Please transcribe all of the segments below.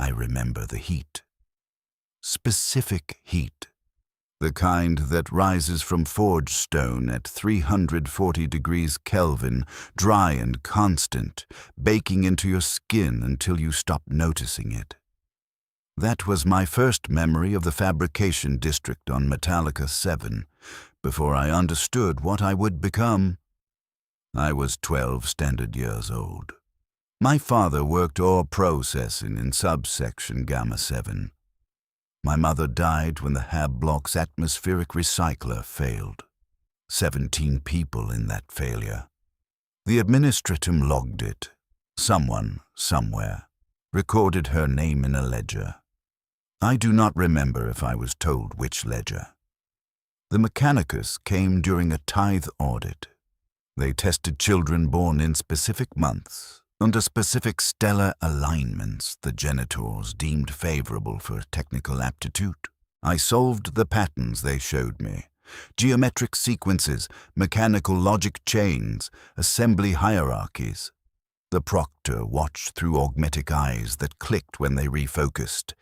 I remember the heat. Specific heat. The kind that rises from forged stone at 340 degrees Kelvin, dry and constant, baking into your skin until you stop noticing it. That was my first memory of the fabrication district on Metallica 7, before I understood what I would become. I was 12 standard years old. My father worked ore processing in subsection Gamma 7. My mother died when the Hab block's atmospheric recycler failed. 17 people in that failure. The administratum logged it. Someone, somewhere, recorded her name in a ledger. I do not remember if I was told which ledger. The Mechanicus came during a tithe audit. They tested children born in specific months, under specific stellar alignments the genitors deemed favorable for technical aptitude. I solved the patterns they showed me. Geometric sequences, mechanical logic chains, assembly hierarchies. The proctor watched through augmetic eyes that clicked when they refocused.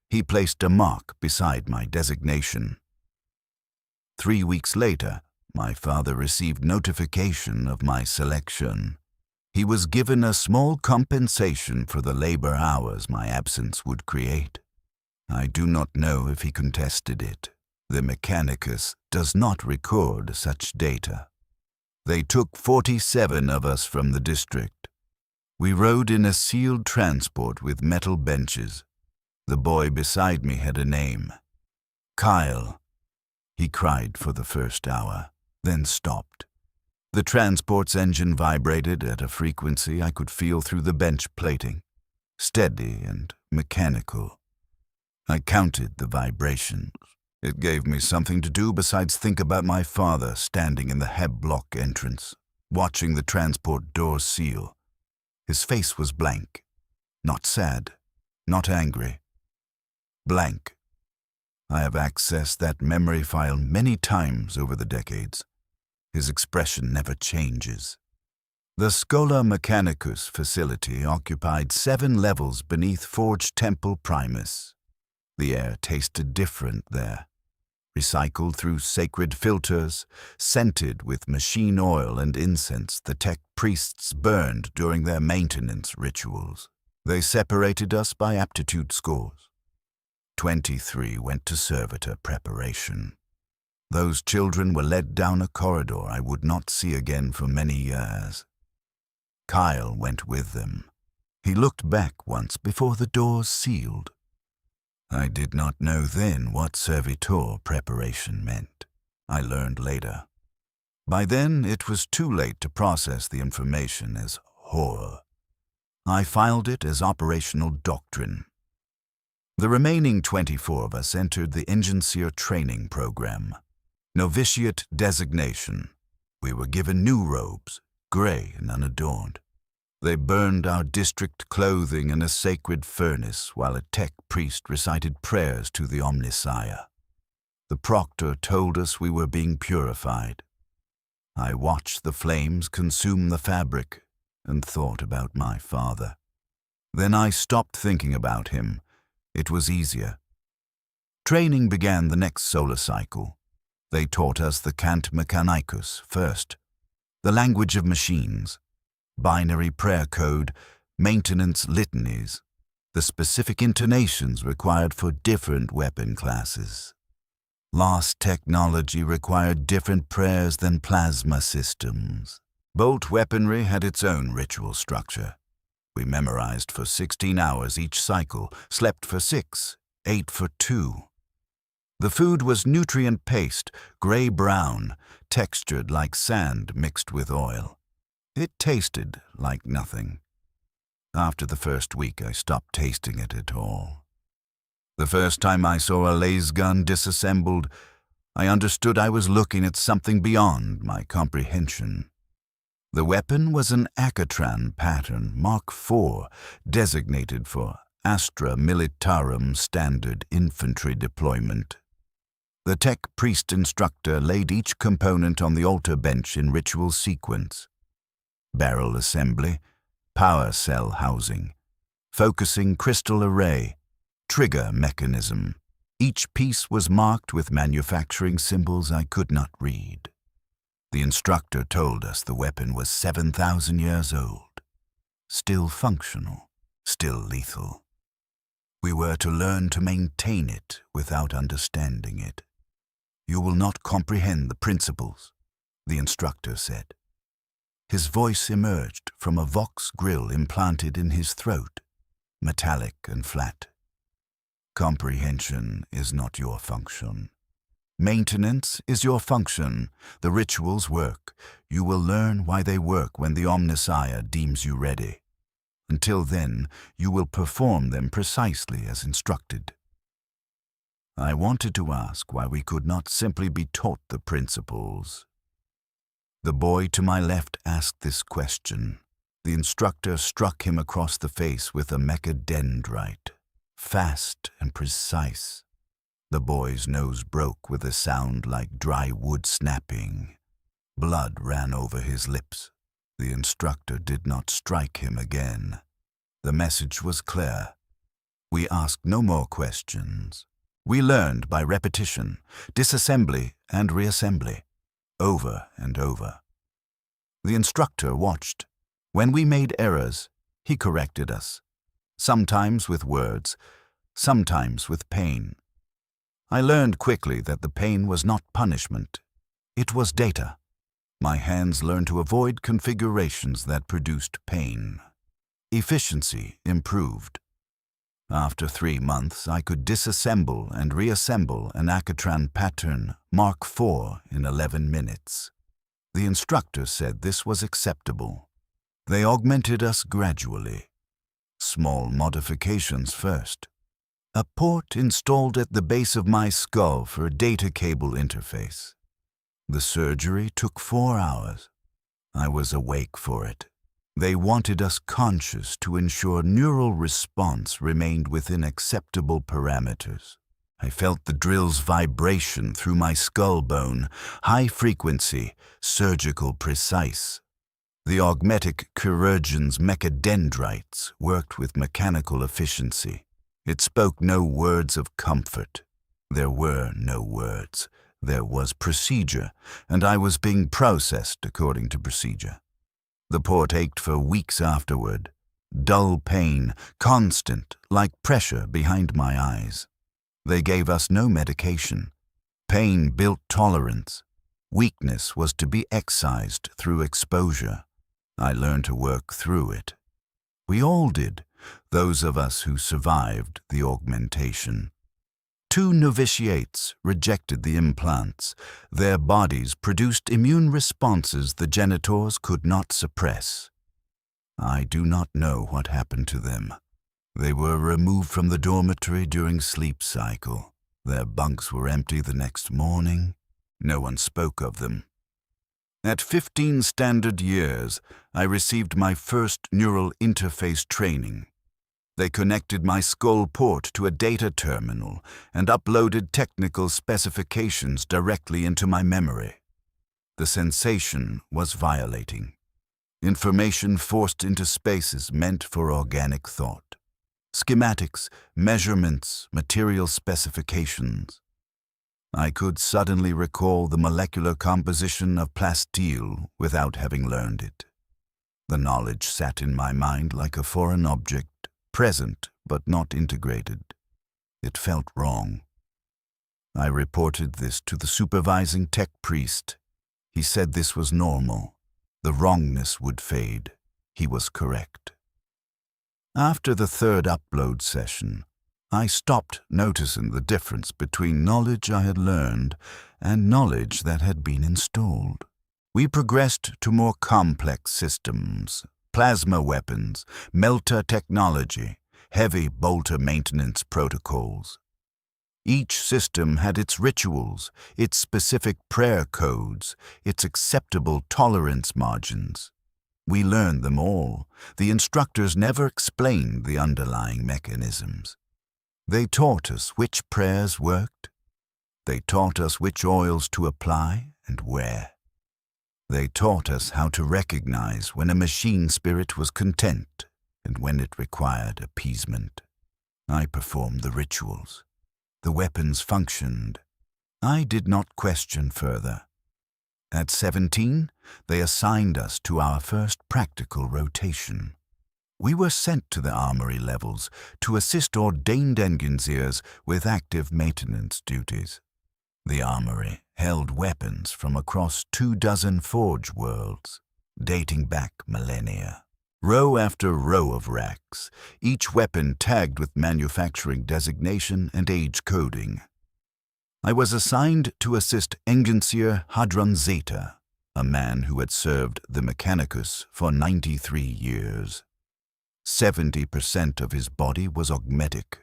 He placed a mark beside my designation. 3 weeks later, my father received notification of my selection. He was given a small compensation for the labor hours my absence would create. I do not know if he contested it. The Mechanicus does not record such data. They took 47 of us from the district. We rode in a sealed transport with metal benches. The boy beside me had a name. Kyle. He cried for the first hour, then stopped. The transport's engine vibrated at a frequency I could feel through the bench plating, steady and mechanical. I counted the vibrations. It gave me something to do besides think about my father standing in the Heb block entrance, watching the transport doors seal. His face was blank, not sad, not angry. Blank. I have accessed that memory file many times over the decades. His expression never changes. The Schola Mechanicus facility occupied 7 levels beneath Forge Temple Primus. The air tasted different there. Recycled through sacred filters, scented with machine oil and incense the tech priests burned during their maintenance rituals. They separated us by aptitude scores. 23 went to servitor preparation. Those children were led down a corridor I would not see again for many years. Kyle went with them. He looked back once before the doors sealed. I did not know then what servitor preparation meant. I learned later. By then, it was too late to process the information as horror. I filed it as operational doctrine. The remaining 24 of us entered the Enginseer training program. Novitiate designation. We were given new robes, gray and unadorned. They burned our district clothing in a sacred furnace while a tech priest recited prayers to the Omnissiah. The proctor told us we were being purified. I watched the flames consume the fabric and thought about my father. Then I stopped thinking about him. It was easier. Training began the next solar cycle. They taught us the Cant Mechanicus first, the language of machines, binary prayer code, maintenance litanies, the specific intonations required for different weapon classes. Lost technology required different prayers than plasma systems. Bolt weaponry had its own ritual structure. We memorized for 16 hours each cycle, slept for 6, ate for 2. The food was nutrient paste, gray-brown, textured like sand mixed with oil. It tasted like nothing. After the first week, I stopped tasting it at all. The first time I saw a laser gun disassembled, I understood I was looking at something beyond my comprehension. The weapon was an Acatran pattern Mark IV, designated for Astra Militarum Standard Infantry Deployment. The tech priest instructor laid each component on the altar bench in ritual sequence. Barrel assembly, power cell housing, focusing crystal array, trigger mechanism. Each piece was marked with manufacturing symbols I could not read. The instructor told us the weapon was 7,000 years old, still functional, still lethal. We were to learn to maintain it without understanding it. "You will not comprehend the principles," the instructor said. His voice emerged from a Vox grill implanted in his throat, metallic and flat. "Comprehension is not your function. Maintenance is your function. The rituals work. You will learn why they work when the Omnissiah deems you ready. Until then, you will perform them precisely as instructed." I wanted to ask why we could not simply be taught the principles. The boy to my left asked this question. The instructor struck him across the face with a mechadendrite, fast and precise. The boy's nose broke with a sound like dry wood snapping. Blood ran over his lips. The instructor did not strike him again. The message was clear. We asked no more questions. We learned by repetition, disassembly and reassembly, over and over. The instructor watched. When we made errors, he corrected us, sometimes with words, sometimes with pain. I learned quickly that the pain was not punishment. It was data. My hands learned to avoid configurations that produced pain. Efficiency improved. After 3 months, I could disassemble and reassemble an Acatran pattern Mark IV in 11 minutes. The instructor said this was acceptable. They augmented us gradually. Small modifications first. A port installed at the base of my skull for a data cable interface. The surgery took 4 hours. I was awake for it. They wanted us conscious to ensure neural response remained within acceptable parameters. I felt the drill's vibration through my skull bone, high frequency, surgical precise. The augmetic chirurgeon's mechadendrites worked with mechanical efficiency. It spoke no words of comfort. There were no words. There was procedure, and I was being processed according to procedure. The port ached for weeks afterward. Dull pain, constant, like pressure behind my eyes. They gave us no medication. Pain built tolerance. Weakness was to be excised through exposure. I learned to work through it. We all did, those of us who survived the augmentation. 2 novitiates rejected the implants. Their bodies produced immune responses the genitors could not suppress. I do not know what happened to them. They were removed from the dormitory during sleep cycle. Their bunks were empty the next morning. No one spoke of them. At 15 standard years, I received my first neural interface training. They connected my skull port to a data terminal and uploaded technical specifications directly into my memory. The sensation was violating. Information forced into spaces meant for organic thought. Schematics, measurements, material specifications. I could suddenly recall the molecular composition of plasteel without having learned it. The knowledge sat in my mind like a foreign object, present but not integrated. It felt wrong. I reported this to the supervising tech priest. He said this was normal. The wrongness would fade. He was correct. After the 3rd upload session, I stopped noticing the difference between knowledge I had learned and knowledge that had been installed. We progressed to more complex systems, plasma weapons, melter technology, heavy bolter maintenance protocols. Each system had its rituals, its specific prayer codes, its acceptable tolerance margins. We learned them all. The instructors never explained the underlying mechanisms. They taught us which prayers worked. They taught us which oils to apply and where. They taught us how to recognize when a machine spirit was content and when it required appeasement. I performed the rituals. The weapons functioned. I did not question further. At 17, they assigned us to our first practical rotation. We were sent to the armory levels to assist ordained Enginseers with active maintenance duties. The armory held weapons from across 24 forge worlds, dating back millennia. Row after row of racks, each weapon tagged with manufacturing designation and age coding. I was assigned to assist Enginseer Hadron Zeta, a man who had served the Mechanicus for 93 years. 70% of his body was augmetic.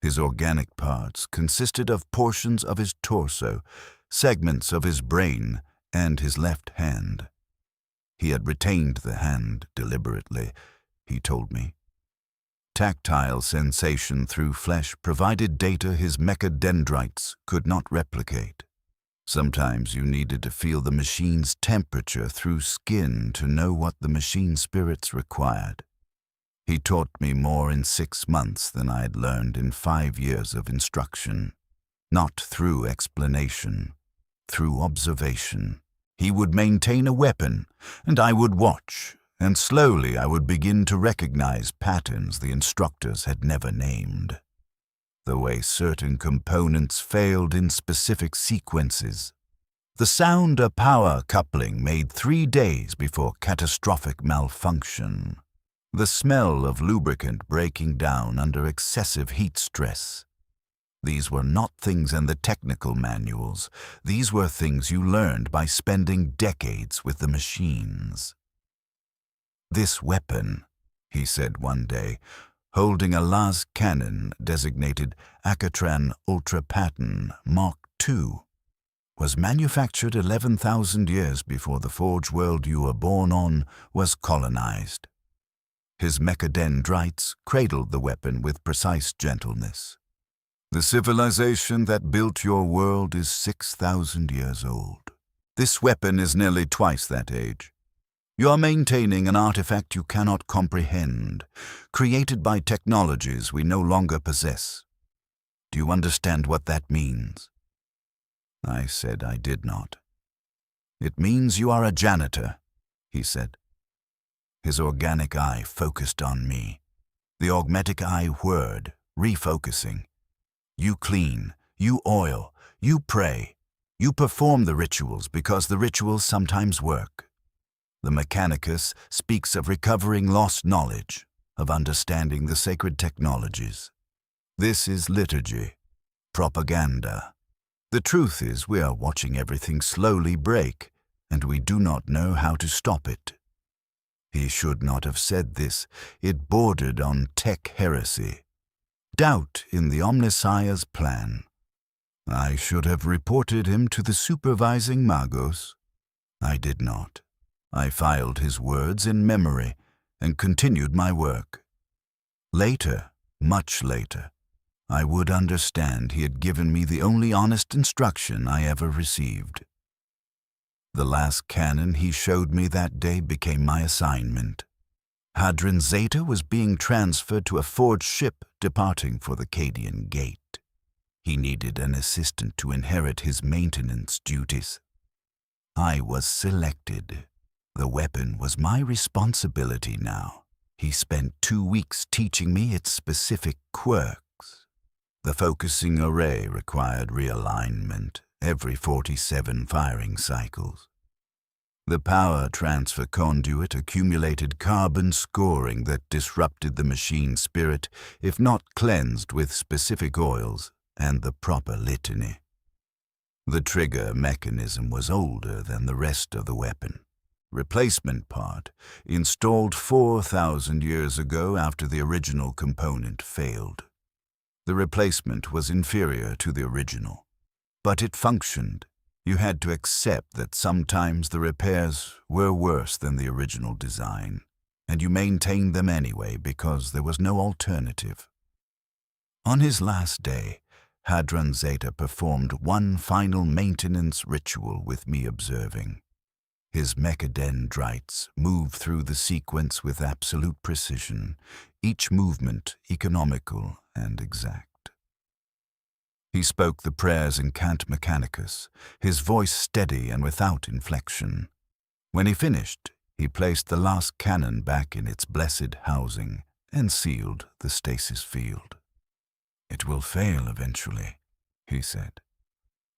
His organic parts consisted of portions of his torso, segments of his brain, and his left hand. He had retained the hand deliberately, he told me. Tactile sensation through flesh provided data his mechadendrites could not replicate. Sometimes you needed to feel the machine's temperature through skin to know what the machine spirits required. He taught me more in 6 months than I had learned in 5 years of instruction. Not through explanation, through observation. He would maintain a weapon, and I would watch, and slowly I would begin to recognize patterns the instructors had never named. The way certain components failed in specific sequences. The sound-power coupling made 3 days before catastrophic malfunction. The smell of lubricant breaking down under excessive heat stress. These were not things in the technical manuals. These were things you learned by spending decades with the machines. "This weapon," he said one day, holding a las cannon designated Acatran Ultra Pattern Mark II, was manufactured 11,000 years before the forge world you were born on was colonized. His mechadendrites cradled the weapon with precise gentleness. The civilization that built your world is 6,000 years old. This weapon is nearly twice that age. You are maintaining an artifact you cannot comprehend, created by technologies we no longer possess. Do you understand what that means?" I said I did not. "It means you are a janitor," he said. His organic eye focused on me. The augmetic eye whirred, refocusing. "You clean, you oil, you pray. You perform the rituals because the rituals sometimes work. The Mechanicus speaks of recovering lost knowledge, of understanding the sacred technologies. This is liturgy, propaganda. The truth is we are watching everything slowly break, and we do not know how to stop it." He should not have said this. It bordered on tech heresy. Doubt in the Omnissiah's plan. I should have reported him to the supervising magos. I did not. I filed his words in memory and continued my work. Later, much later, I would understand he had given me the only honest instruction I ever received. The last cannon he showed me that day became my assignment. Hadron Zeta was being transferred to a forged ship departing for the Cadian Gate. He needed an assistant to inherit his maintenance duties. I was selected. The weapon was my responsibility now. He spent 2 weeks teaching me its specific quirks. The focusing array required realignment every 47 firing cycles. The power transfer conduit accumulated carbon scoring that disrupted the machine spirit if not cleansed with specific oils and the proper litany. The trigger mechanism was older than the rest of the weapon. Replacement part, installed 4,000 years ago after the original component failed. The replacement was inferior to the original, but it functioned. You had to accept that sometimes the repairs were worse than the original design, and you maintained them anyway because there was no alternative. On his last day, Hadron Zeta performed one final maintenance ritual with me observing. His mechadendrites moved through the sequence with absolute precision, each movement economical and exact. He spoke the prayers in Cant Mechanicus, his voice steady and without inflection. When he finished, he placed the last cannon back in its blessed housing and sealed the stasis field. "It will fail eventually," he said.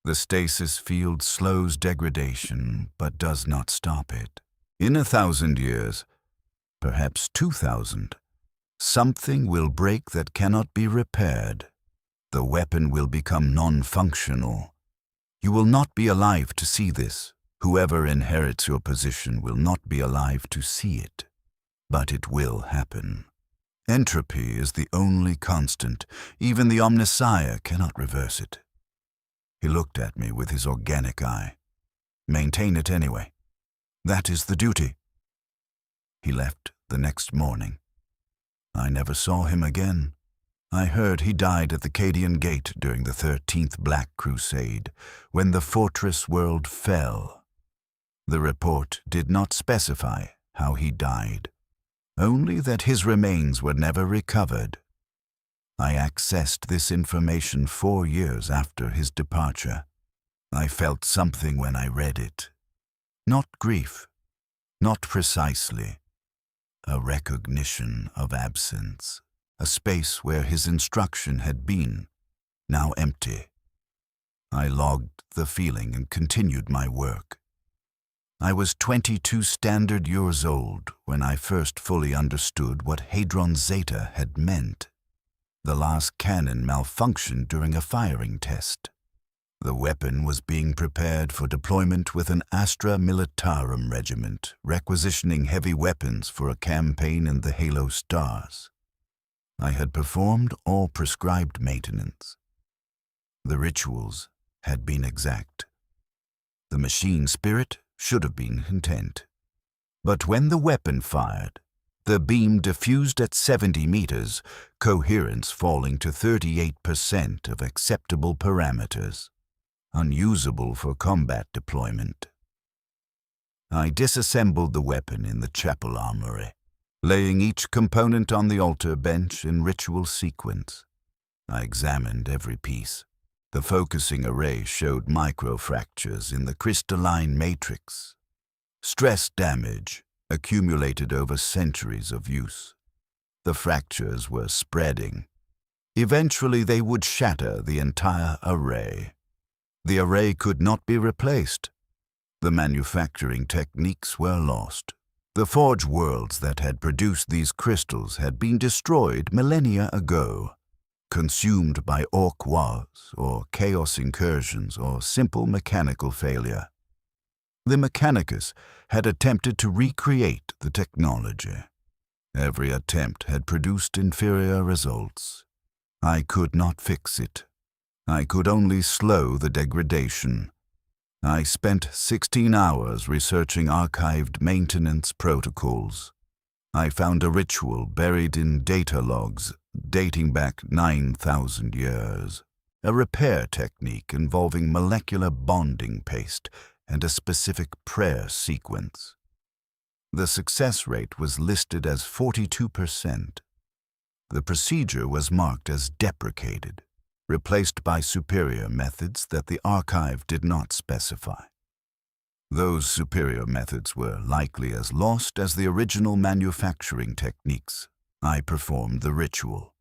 "The stasis field slows degradation, but does not stop it. In 1,000 years, perhaps 2,000, something will break that cannot be repaired. The weapon will become non-functional. You will not be alive to see this. Whoever inherits your position will not be alive to see it. But it will happen. Entropy is the only constant. Even the Omnissiah cannot reverse it." He looked at me with his organic eye. "Maintain it anyway. That is the duty." He left the next morning. I never saw him again. I heard he died at the Cadian Gate during the 13th Black Crusade, when the fortress world fell. The report did not specify how he died, only that his remains were never recovered. I accessed this information 4 years after his departure. I felt something when I read it. Not grief, not precisely. A recognition of absence, a space where his instruction had been, now empty. I logged the feeling and continued my work. I was 22 standard years old when I first fully understood what Hadron Zeta had meant. The last cannon malfunctioned during a firing test. The weapon was being prepared for deployment with an Astra Militarum regiment, requisitioning heavy weapons for a campaign in the Halo Stars. I had performed all prescribed maintenance. The rituals had been exact. The machine spirit should have been content. But when the weapon fired, the beam diffused at 70 meters, coherence falling to 38% of acceptable parameters, unusable for combat deployment. I disassembled the weapon in the chapel armory, laying each component on the altar bench in ritual sequence. I examined every piece. The focusing array showed microfractures in the crystalline matrix. Stress damage accumulated over centuries of use. The fractures were spreading. Eventually they would shatter the entire array. The array could not be replaced. The manufacturing techniques were lost. The forge worlds that had produced these crystals had been destroyed millennia ago, consumed by orc wars or chaos incursions or simple mechanical failure. The Mechanicus had attempted to recreate the technology. Every attempt had produced inferior results. I could not fix it. I could only slow the degradation. I spent 16 hours researching archived maintenance protocols. I found a ritual buried in data logs dating back 9,000 years, a repair technique involving molecular bonding paste and a specific prayer sequence. The success rate was listed as 42%. The procedure was marked as deprecated, replaced by superior methods that the archive did not specify. Those superior methods were likely as lost as the original manufacturing techniques. I performed the ritual.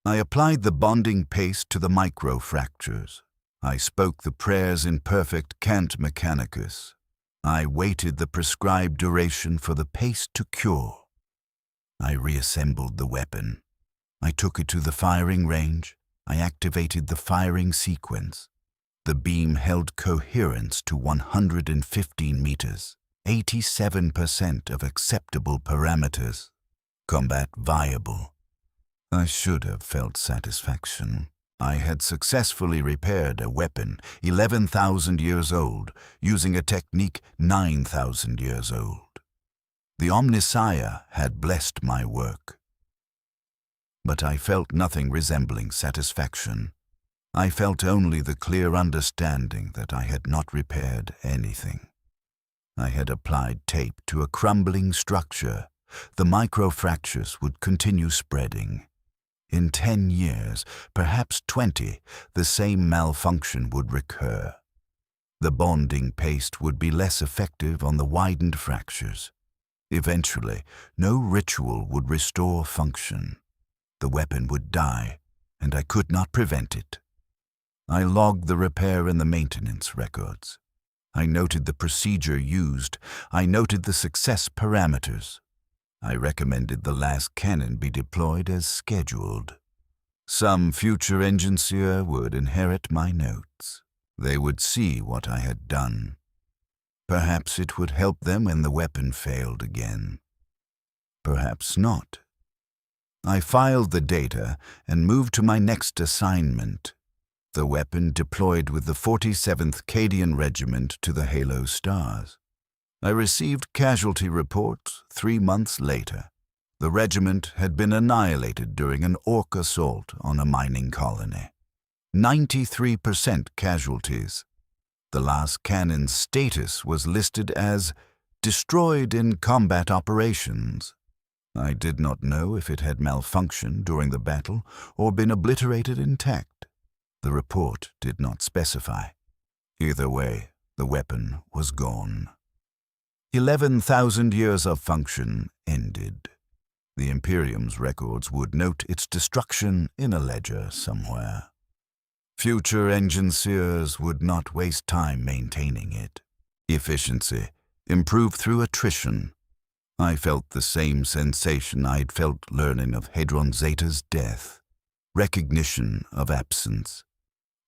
I applied the bonding paste to the microfractures. I spoke the prayers in perfect Cant Mechanicus. I waited the prescribed duration for the paste to cure. I reassembled the weapon. I took it to the firing range. I activated the firing sequence. The beam held coherence to 115 meters, 87% of acceptable parameters. Combat viable. I should have felt satisfaction. I had successfully repaired a weapon 11,000 years old using a technique 9,000 years old. The Omnissiah had blessed my work. But I felt nothing resembling satisfaction. I felt only the clear understanding that I had not repaired anything. I had applied tape to a crumbling structure. The microfractures would continue spreading. In 10 years, perhaps 20, the same malfunction would recur. The bonding paste would be less effective on the widened fractures. Eventually, no ritual would restore function. The weapon would die, and I could not prevent it. I logged the repair and the maintenance records. I noted the procedure used. I noted the success parameters. I recommended the last cannon be deployed as scheduled. Some future Enginseer would inherit my notes. They would see what I had done. Perhaps it would help them when the weapon failed again. Perhaps not. I filed the data and moved to my next assignment. The weapon deployed with the 47th Cadian Regiment to the Halo Stars. I received casualty reports 3 months later. The regiment had been annihilated during an orc assault on a mining colony. 93% casualties. The last cannon's status was listed as destroyed in combat operations. I did not know if it had malfunctioned during the battle or been obliterated intact. The report did not specify. Either way, the weapon was gone. 11,000 years of function ended. The Imperium's records would note its destruction in a ledger somewhere. Future Enginseers would not waste time maintaining it. Efficiency improved through attrition. I felt the same sensation I'd felt learning of Hadron Zeta's death. Recognition of absence.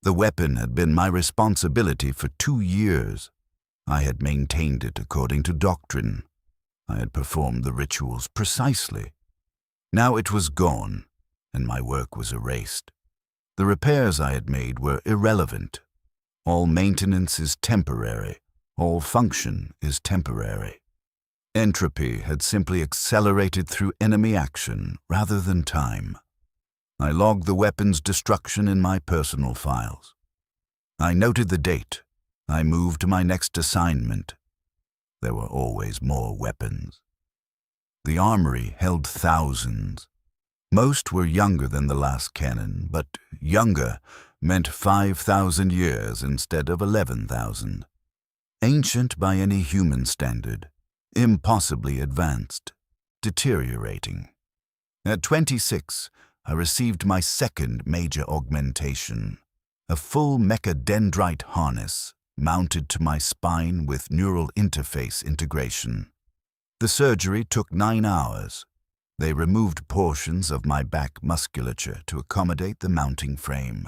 The weapon had been my responsibility for 2 years. I had maintained it according to doctrine. I had performed the rituals precisely. Now it was gone, and my work was erased. The repairs I had made were irrelevant. All maintenance is temporary. All function is temporary. Entropy had simply accelerated through enemy action rather than time. I logged the weapon's destruction in my personal files. I noted the date. I moved to my next assignment. There were always more weapons. The armory held thousands. Most were younger than the last cannon, but younger meant 5,000 years instead of 11,000. Ancient by any human standard, impossibly advanced, deteriorating. At 26, I received my second major augmentation, a full mechadendrite harness mounted to my spine with neural interface integration. The surgery took 9 hours. They removed portions of my back musculature to accommodate the mounting frame.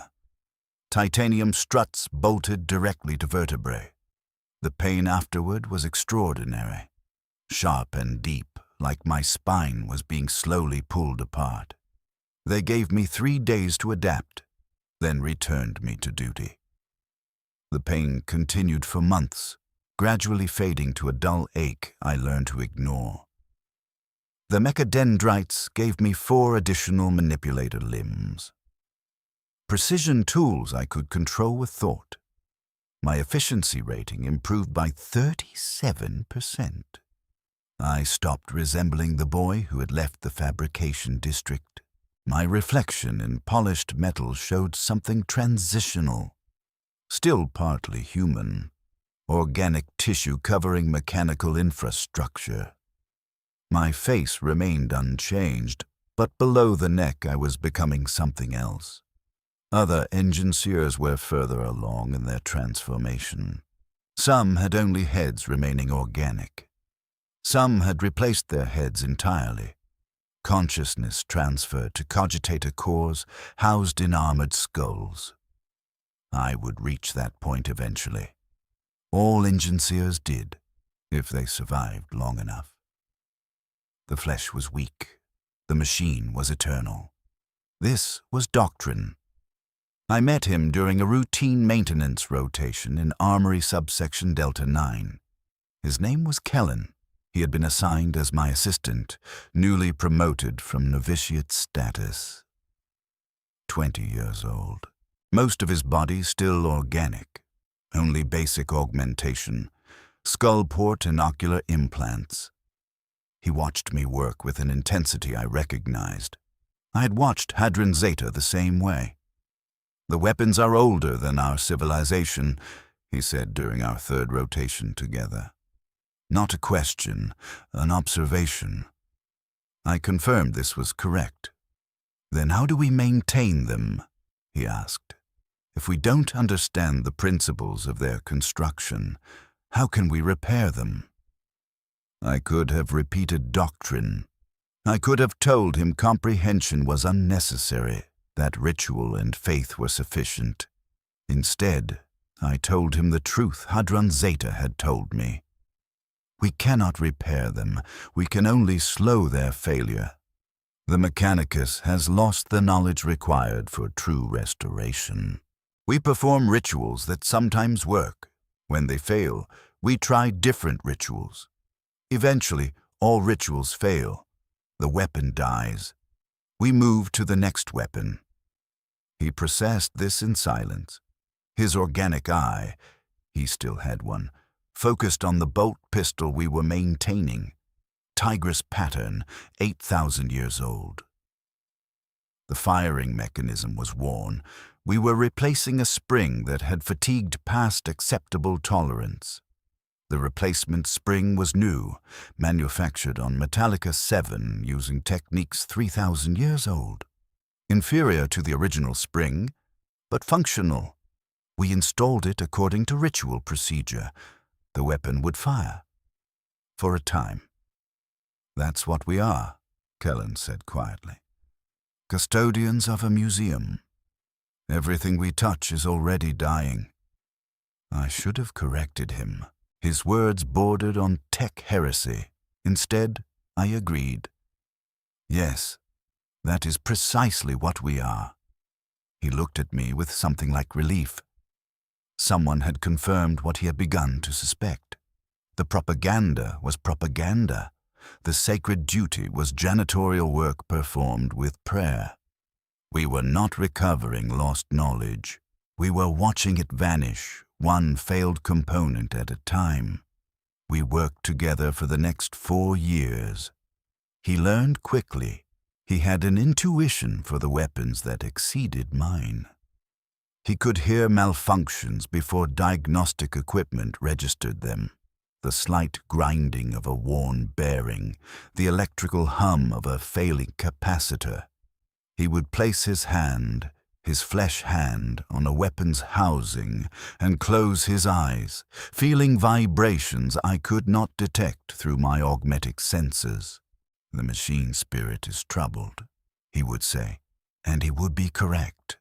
Titanium struts bolted directly to vertebrae. The pain afterward was extraordinary, sharp and deep, like my spine was being slowly pulled apart. They gave me 3 days to adapt, then returned me to duty. The pain continued for months, gradually fading to a dull ache I learned to ignore. The mechadendrites gave me 4 additional manipulator limbs. Precision tools I could control with thought. My efficiency rating improved by 37%. I stopped resembling the boy who had left the fabrication district. My reflection in polished metal showed something transitional, still partly human, organic tissue covering mechanical infrastructure. My face remained unchanged, but below the neck I was becoming something else. Other Enginseers were further along in their transformation. Some had only heads remaining organic. Some had replaced their heads entirely. Consciousness transferred to cogitator cores housed in armored skulls. I would reach that point eventually. All Enginseers did, if they survived long enough. The flesh was weak. The machine was eternal. This was doctrine. I met him during a routine maintenance rotation in Armory Subsection Delta 9. His name was Kellen. He had been assigned as my assistant, newly promoted from novitiate status. 20 years old. Most of his body still organic. Only basic augmentation, skull port and ocular implants. He watched me work with an intensity I recognized. I had watched Hadron Zeta the same way. "The weapons are older than our civilization," he said during our third rotation together. Not a question, an observation. I confirmed this was correct. "Then how do we maintain them?" he asked. "If we don't understand the principles of their construction, how can we repair them?" I could have repeated doctrine. I could have told him comprehension was unnecessary, that ritual and faith were sufficient. Instead, I told him the truth Hadron Zeta had told me. We cannot repair them. We can only slow their failure. The Mechanicus has lost the knowledge required for true restoration. We perform rituals that sometimes work. When they fail, we try different rituals. Eventually, all rituals fail. The weapon dies. We move to the next weapon. He processed this in silence. His organic eye, he still had one, focused on the bolt pistol we were maintaining. Tigris pattern, 8,000 years old. The firing mechanism was worn. We were replacing a spring that had fatigued past acceptable tolerance. The replacement spring was new, manufactured on Metallica 7 using techniques 3,000 years old. Inferior to the original spring, but functional. We installed it according to ritual procedure. The weapon would fire. For a time. "That's what we are," Kellen said quietly. "Custodians of a museum. Everything we touch is already dying." I should have corrected him. His words bordered on tech heresy. Instead, I agreed. "Yes, that is precisely what we are." He looked at me with something like relief. Someone had confirmed what he had begun to suspect. The propaganda was propaganda. The sacred duty was janitorial work performed with prayer. We were not recovering lost knowledge. We were watching it vanish, one failed component at a time. We worked together for the next 4 years. He learned quickly. He had an intuition for the weapons that exceeded mine. He could hear malfunctions before diagnostic equipment registered them. The slight grinding of a worn bearing, the electrical hum of a failing capacitor. He would place his hand, his flesh hand, on a weapon's housing and close his eyes, feeling vibrations I could not detect through my augmetic senses. "The machine spirit is troubled," he would say, and he would be correct.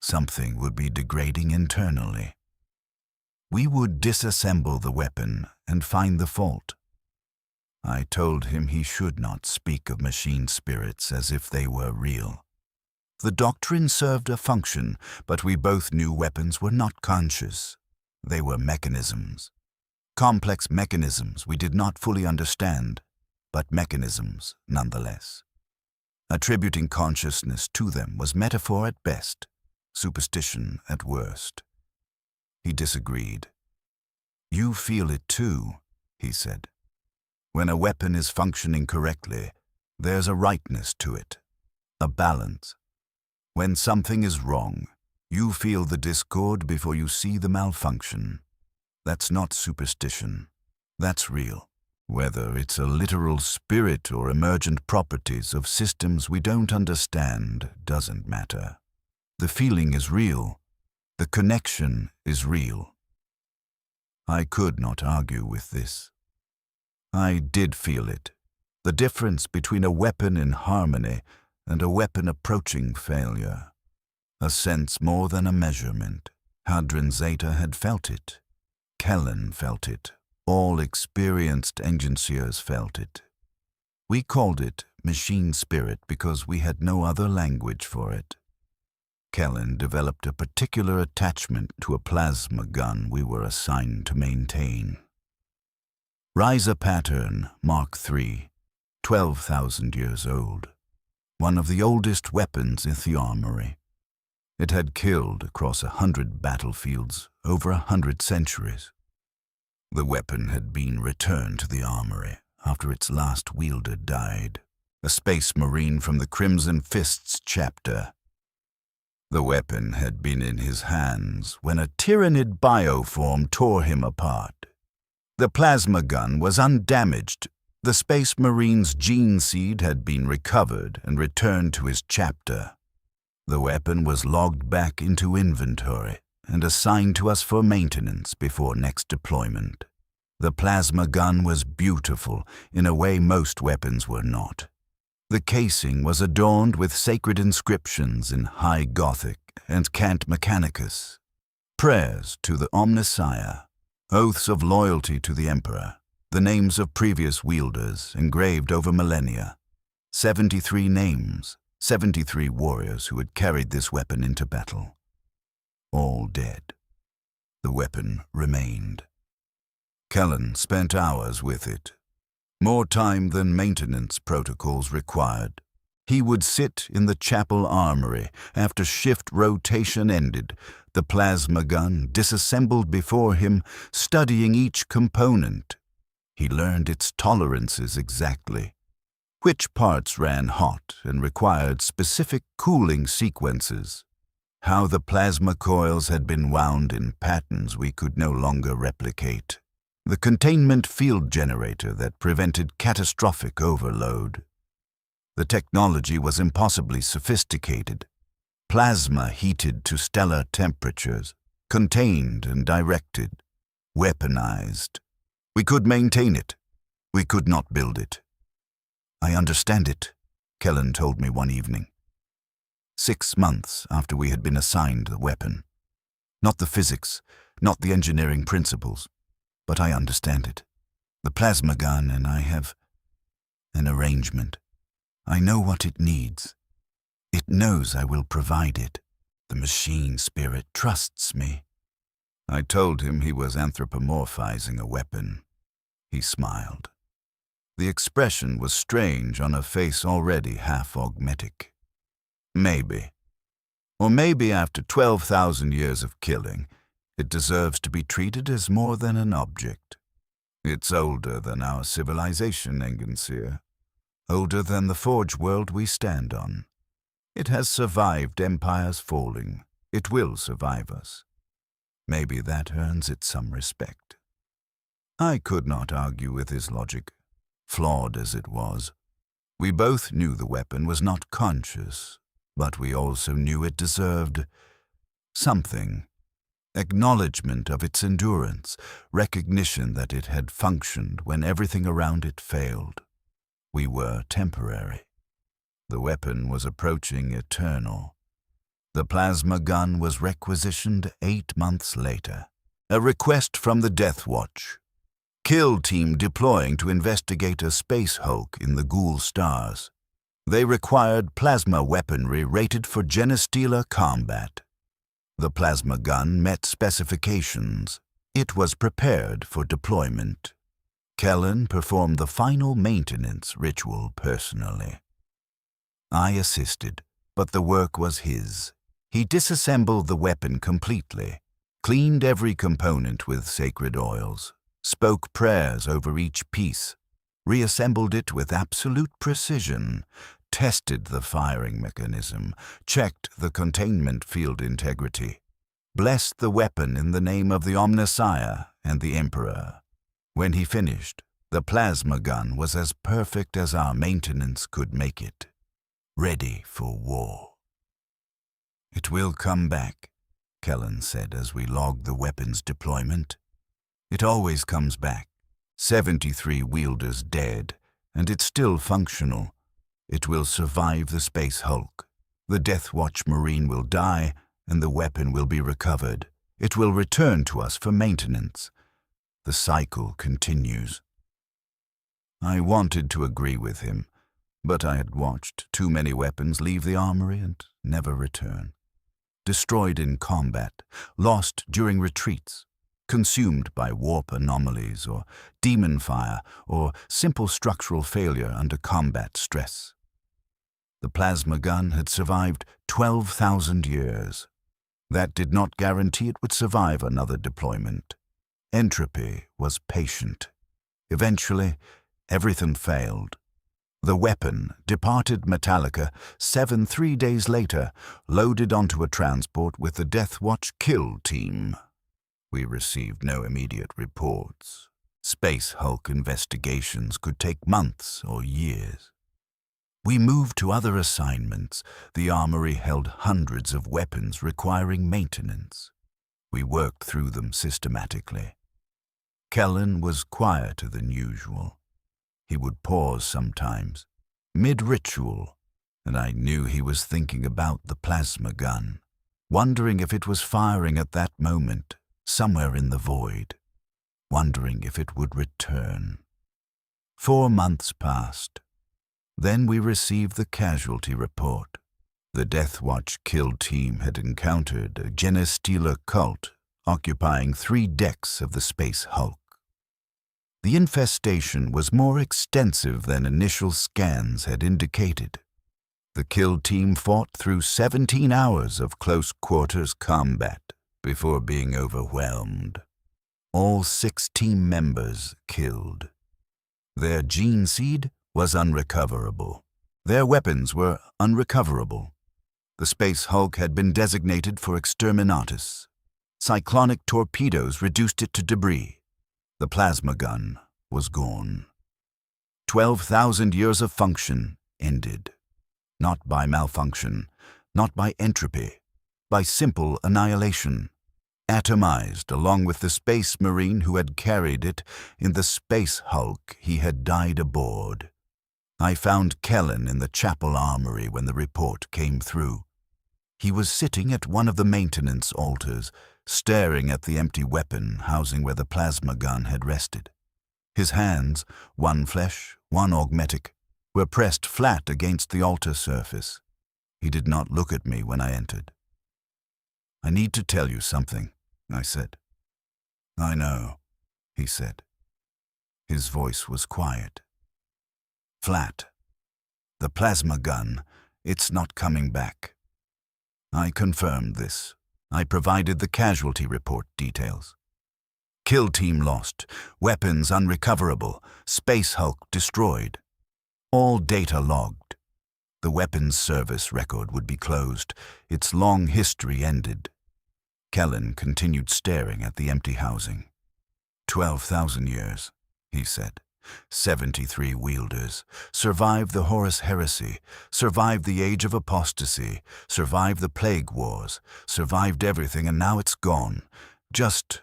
Something would be degrading internally. We would disassemble the weapon and find the fault. I told him he should not speak of machine spirits as if they were real. The doctrine served a function, but we both knew weapons were not conscious. They were mechanisms. Complex mechanisms we did not fully understand, but mechanisms nonetheless. Attributing consciousness to them was metaphor at best, superstition at worst. He disagreed. "You feel it too," he said. "When a weapon is functioning correctly, there's a rightness to it, a balance. When something is wrong, you feel the discord before you see the malfunction. That's not superstition. That's real. Whether it's a literal spirit or emergent properties of systems we don't understand doesn't matter. The feeling is real. The connection is real." I could not argue with this. I did feel it. The difference between a weapon in harmony and a weapon approaching failure. A sense more than a measurement. Hadron Zeta had felt it. Kellen felt it. All experienced Enginseers felt it. We called it machine spirit because we had no other language for it. Kellen developed a particular attachment to a plasma gun we were assigned to maintain. Riser pattern Mark III, 12,000 years old. One of the oldest weapons in the armory. It had killed across 100 battlefields over 100 centuries. The weapon had been returned to the armory after its last wielder died. a space marine from the Crimson Fists chapter. The weapon had been in his hands when a tyrannid bioform tore him apart. The plasma gun was undamaged. The Space Marine's gene seed had been recovered and returned to his chapter. The weapon was logged back into inventory and assigned to us for maintenance before next deployment. The plasma gun was beautiful in a way most weapons were not. The casing was adorned with sacred inscriptions in High Gothic and Cant Mechanicus, prayers to the Omnissiah, oaths of loyalty to the Emperor, the names of previous wielders engraved over millennia, 73 names, 73 warriors who had carried this weapon into battle. All dead. The weapon remained. Kellen spent hours with it. More time than maintenance protocols required. He would sit in the chapel armory after shift rotation ended, the plasma gun disassembled before him, studying each component. He learned its tolerances exactly. Which parts ran hot and required specific cooling sequences. How the plasma coils had been wound in patterns we could no longer replicate. The containment field generator that prevented catastrophic overload. The technology was impossibly sophisticated. Plasma heated to stellar temperatures, contained and directed, weaponized. We could maintain it. We could not build it. I understand it, Kellen told me one evening. 6 months after we had been assigned the weapon. Not the physics, not the engineering principles, but I understand it. The plasma gun and I have an arrangement. I know what it needs. It knows I will provide it. The machine spirit trusts me. I told him he was anthropomorphizing a weapon. He smiled. The expression was strange on a face already half augmetic. Maybe. Or maybe after 12,000 years of killing, it deserves to be treated as more than an object. It's older than our civilization, Enginseer. Older than the forge world we stand on. It has survived empires falling. It will survive us. Maybe that earns it some respect. I could not argue with his logic, flawed as it was. We both knew the weapon was not conscious, but we also knew it deserved something. Acknowledgement of its endurance, recognition that it had functioned when everything around it failed. We were temporary. The weapon was approaching eternal. The plasma gun was requisitioned 8 months later. A request from the Death Watch. Kill team deploying to investigate a space hulk in the Ghoul stars. They required plasma weaponry rated for genestealer combat. The plasma gun met specifications. It was prepared for deployment. Kellen performed the final maintenance ritual personally. I assisted, but the work was his. He disassembled the weapon completely, cleaned every component with sacred oils, spoke prayers over each piece, reassembled it with absolute precision, tested the firing mechanism, checked the containment field integrity, blessed the weapon in the name of the Omnissiah and the Emperor. When he finished, the plasma gun was as perfect as our maintenance could make it, ready for war. It will come back, Kellen said as we logged the weapon's deployment. It always comes back. 73 wielders dead, and it's still functional. It will survive the space hulk. The Death Watch Marine will die, and the weapon will be recovered. It will return to us for maintenance. The cycle continues. I wanted to agree with him, but I had watched too many weapons leave the armory and never return. Destroyed in combat, lost during retreats, consumed by warp anomalies or demon fire or simple structural failure under combat stress. The plasma gun had survived 12,000 years. That did not guarantee it would survive another deployment. Entropy was patient. Eventually, everything failed. The weapon departed Metallica 3 days later, loaded onto a transport with the Death Watch kill team. We received no immediate reports. Space Hulk investigations could take months or years. We moved to other assignments. The armory held hundreds of weapons requiring maintenance. We worked through them systematically. Kellen was quieter than usual. He would pause sometimes, mid-ritual, and I knew he was thinking about the plasma gun, wondering if it was firing at that moment, somewhere in the void, wondering if it would return. 4 months passed. Then we received the casualty report. The Death Watch kill team had encountered a Genestealer cult occupying 3 decks of the Space Hulk. The infestation was more extensive than initial scans had indicated. The kill team fought through 17 hours of close-quarters combat before being overwhelmed. All 6 team members killed. Their gene seed was unrecoverable. Their weapons were unrecoverable. The Space Hulk had been designated for exterminatus. Cyclonic torpedoes reduced it to debris. The plasma gun was gone. 12,000 years of function ended. Not by malfunction, not by entropy, by simple annihilation. Atomized along with the Space Marine who had carried it in the Space Hulk he had died aboard. I found Kellen in the chapel armory when the report came through. He was sitting at one of the maintenance altars, staring at the empty weapon housing where the plasma gun had rested. His hands, one flesh, one augmetic, were pressed flat against the altar surface. He did not look at me when I entered. "I need to tell you something," I said. "I know," he said. His voice was quiet. "Flat. The plasma gun, it's not coming back." I confirmed this. I provided the casualty report details. Kill team lost, weapons unrecoverable, Space Hulk destroyed. All data logged. The weapons service record would be closed, its long history ended. Kellen continued staring at the empty housing. 12,000 years, he said. 73 wielders, survived the Horus Heresy, survived the Age of Apostasy, survived the Plague Wars, survived everything, and now it's gone. Just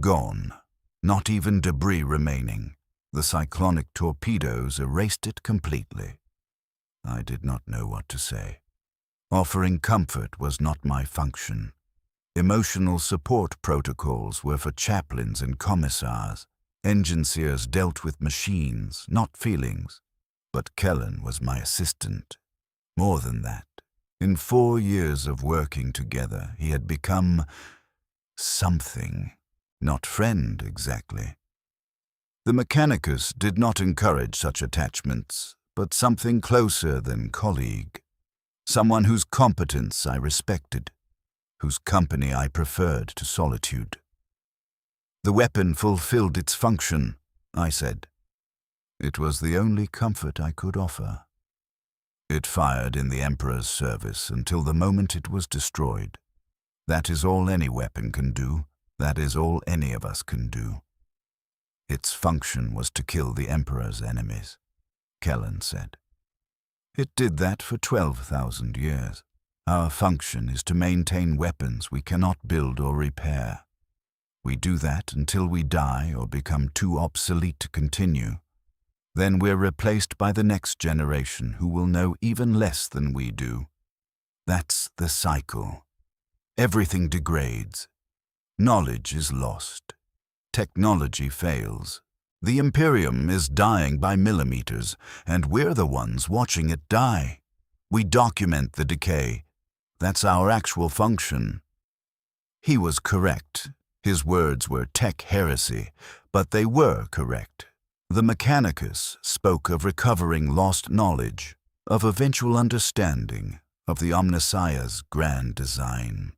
gone. Not even debris remaining. The cyclonic torpedoes erased it completely. I did not know what to say. Offering comfort was not my function. Emotional support protocols were for chaplains and commissars. Enginseers dealt with machines, not feelings. But Kellen was my assistant. More than that, in 4 years of working together, he had become something. Not friend, exactly. The Mechanicus did not encourage such attachments, but something closer than colleague. Someone whose competence I respected, whose company I preferred to solitude. The weapon fulfilled its function, I said. It was the only comfort I could offer. It fired in the Emperor's service until the moment it was destroyed. That is all any weapon can do. That is all any of us can do. Its function was to kill the Emperor's enemies, Kellen said. It did that for 12,000 years. Our function is to maintain weapons we cannot build or repair. We do that until we die or become too obsolete to continue. Then we're replaced by the next generation who will know even less than we do. That's the cycle. Everything degrades. Knowledge is lost. Technology fails. The Imperium is dying by millimeters, and we're the ones watching it die. We document the decay. That's our actual function. He was correct. His words were tech heresy, but they were correct. The Mechanicus spoke of recovering lost knowledge, of eventual understanding, of the Omnissiah's grand design.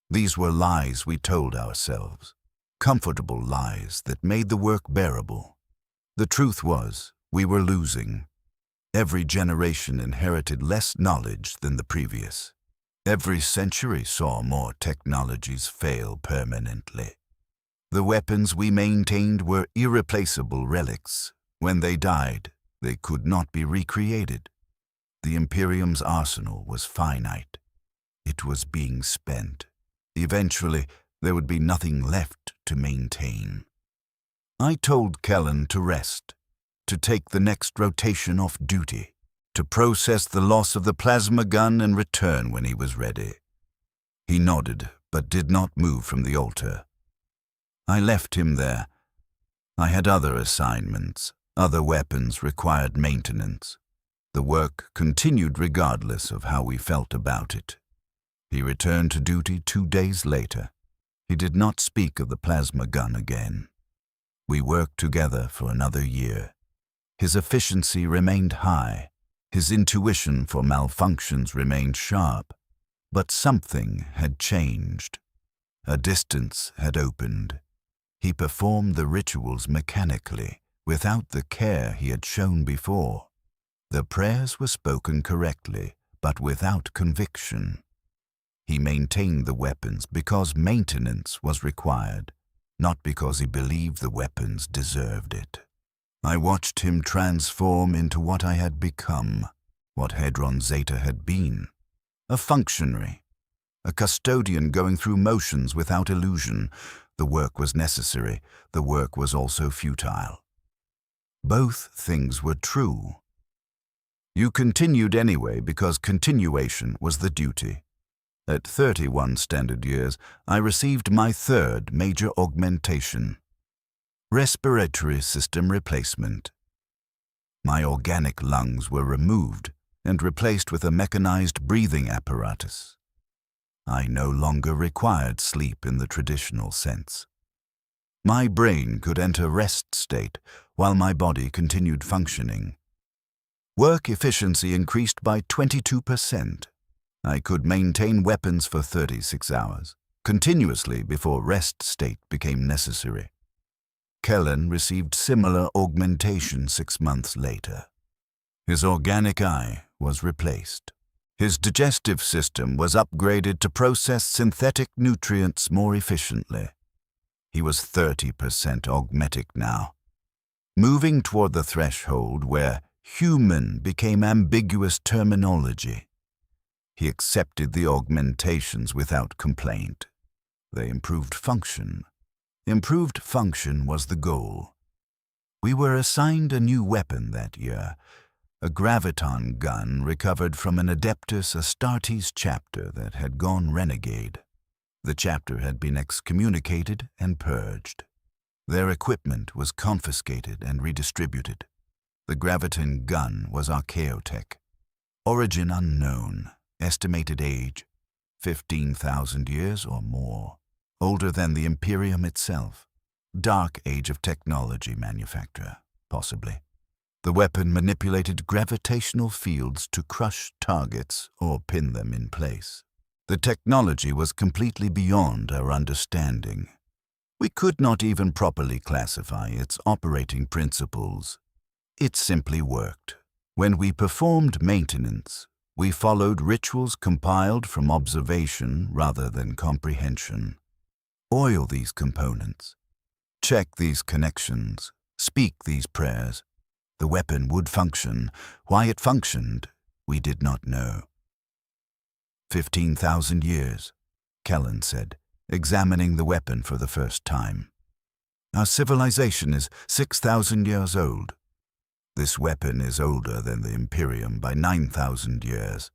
These were lies we told ourselves, comfortable lies that made the work bearable. The truth was, we were losing. Every generation inherited less knowledge than the previous. Every century saw more technologies fail permanently. The weapons we maintained were irreplaceable relics. When they died, they could not be recreated. The Imperium's arsenal was finite. It was being spent. Eventually, there would be nothing left to maintain. I told Kellen to rest, to take the next rotation off duty, to process the loss of the plasma gun and return when he was ready. He nodded, but did not move from the altar. I left him there. I had other assignments. Other weapons required maintenance. The work continued regardless of how we felt about it. He returned to duty 2 days later. He did not speak of the plasma gun again. We worked together for another year. His efficiency remained high. His intuition for malfunctions remained sharp. But something had changed. A distance had opened. He performed the rituals mechanically, without the care he had shown before. The prayers were spoken correctly, but without conviction. He maintained the weapons because maintenance was required, not because he believed the weapons deserved it. I watched him transform into what I had become, what Hadron Zeta had been. A functionary, a custodian going through motions without illusion. The work was necessary, the work was also futile. Both things were true. You continued anyway because continuation was the duty. At 31 standard years, I received my third major augmentation. Respiratory system replacement. My organic lungs were removed and replaced with a mechanized breathing apparatus. I no longer required sleep in the traditional sense. My brain could enter rest state while my body continued functioning. Work efficiency increased by 22%. I could maintain weapons for 36 hours, continuously before rest state became necessary. Kellen received similar augmentation 6 months later. His organic eye was replaced. His digestive system was upgraded to process synthetic nutrients more efficiently. He was 30% augmetic now, moving toward the threshold where human became ambiguous terminology. He accepted the augmentations without complaint. They improved function. Improved function was the goal. We were assigned a new weapon that year, a graviton gun recovered from an Adeptus Astartes chapter that had gone renegade. The chapter had been excommunicated and purged. Their equipment was confiscated and redistributed. The graviton gun was archaeotech. Origin unknown. Estimated age, 15,000 years or more. Older than the Imperium itself. Dark age of technology manufacture, possibly. The weapon manipulated gravitational fields to crush targets or pin them in place. The technology was completely beyond our understanding. We could not even properly classify its operating principles. It simply worked. When we performed maintenance, we followed rituals compiled from observation rather than comprehension. Oil these components. Check these connections. Speak these prayers. The weapon would function. Why it functioned, we did not know. 15,000 years, Kellen said, examining the weapon for the first time. Our civilization is 6,000 years old. This weapon is older than the Imperium by 9,000 years.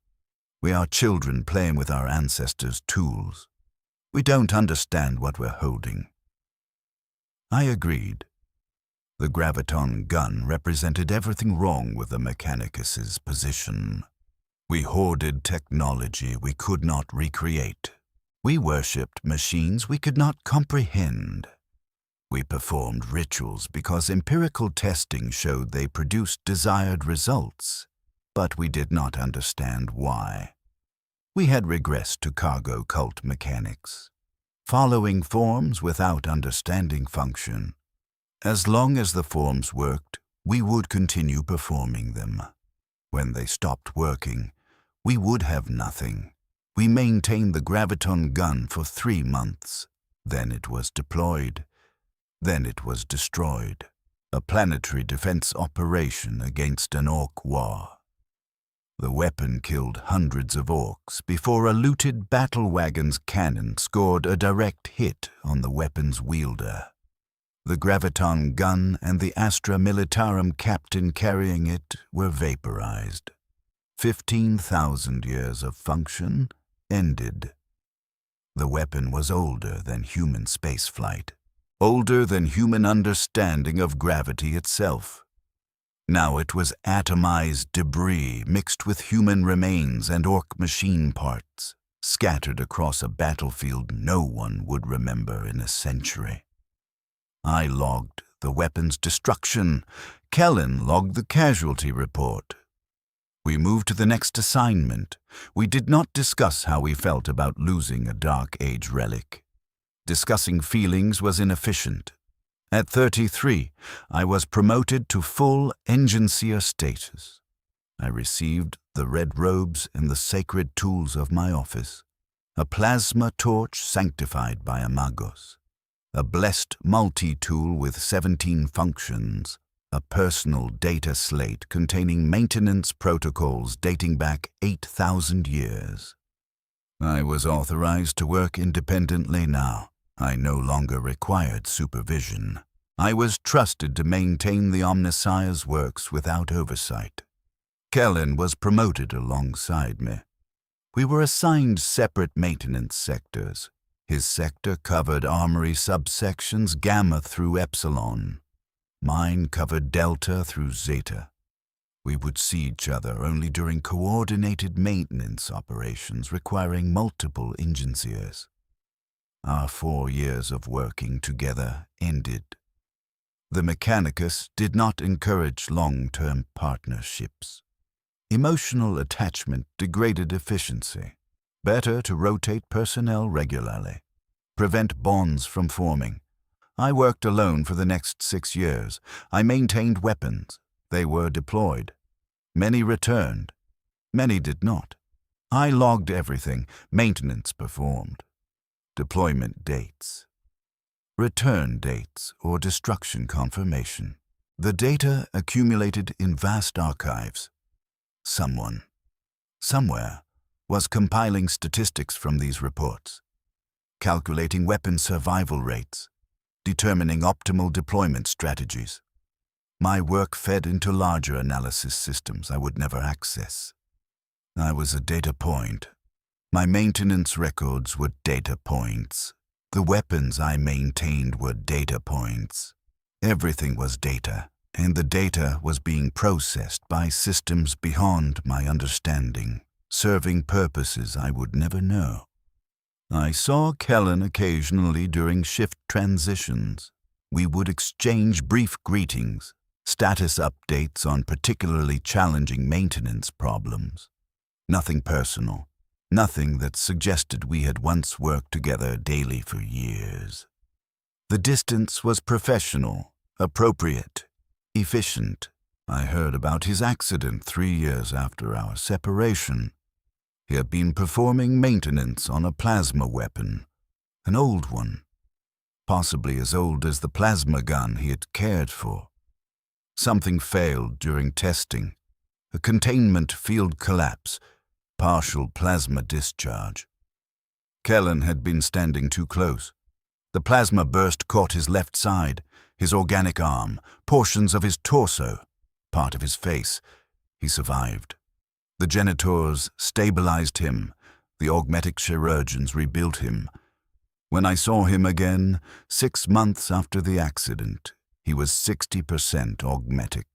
We are children playing with our ancestors' tools. We don't understand what we're holding. I agreed. The graviton gun represented everything wrong with the Mechanicus's position. We hoarded technology we could not recreate. We worshipped machines we could not comprehend. We performed rituals because empirical testing showed they produced desired results, but we did not understand why. We had regressed to cargo cult mechanics, following forms without understanding function. As long as the forms worked, we would continue performing them. When they stopped working, we would have nothing. We maintained the graviton gun for 3 months. Then it was deployed. Then it was destroyed. A planetary defense operation against an orc war. The weapon killed hundreds of orcs before a looted battle wagon's cannon scored a direct hit on the weapon's wielder. The graviton gun and the Astra Militarum captain carrying it were vaporized. 15,000 years of function ended. The weapon was older than human spaceflight, older than human understanding of gravity itself. Now it was atomized debris mixed with human remains and orc machine parts, scattered across a battlefield no one would remember in a century. I logged the weapon's destruction. Kellen logged the casualty report. We moved to the next assignment. We did not discuss how we felt about losing a Dark Age relic. Discussing feelings was inefficient. At 33, I was promoted to full Enginseer status. I received the red robes and the sacred tools of my office, a plasma torch sanctified by a magos, a blessed multi-tool with 17 functions, a personal data slate containing maintenance protocols dating back 8,000 years. I was authorized to work independently now. I no longer required supervision. I was trusted to maintain the Omnissiah's works without oversight. Kellen was promoted alongside me. We were assigned separate maintenance sectors. His sector covered armory subsections Gamma through Epsilon. Mine covered Delta through Zeta. We would see each other only during coordinated maintenance operations requiring multiple Enginseers. Our 4 years of working together ended. The Mechanicus did not encourage long-term partnerships. Emotional attachment degraded efficiency. Better to rotate personnel regularly. Prevent bonds from forming. I worked alone for the next 6 years. I maintained weapons. They were deployed. Many returned. Many did not. I logged everything. Maintenance performed. Deployment dates. Return dates or destruction confirmation. The data accumulated in vast archives. Someone, somewhere, was compiling statistics from these reports, calculating weapon survival rates, determining optimal deployment strategies. My work fed into larger analysis systems I would never access. I was a data point. My maintenance records were data points. The weapons I maintained were data points. Everything was data, and the data was being processed by systems beyond my understanding, serving purposes I would never know. I saw Kellen occasionally during shift transitions. We would exchange brief greetings, status updates on particularly challenging maintenance problems. Nothing personal. Nothing that suggested we had once worked together daily for years. The distance was professional, appropriate, efficient. I heard about his accident 3 years after our separation. He had been performing maintenance on a plasma weapon, an old one, possibly as old as the plasma gun he had cared for. Something failed during testing, a containment field collapse, partial plasma discharge. Kellen had been standing too close. The plasma burst caught his left side, his organic arm, portions of his torso, part of his face. He survived. The genitors stabilized him. The augmetic chirurgeons rebuilt him. When I saw him again, 6 months after the accident, he was 60% augmetic.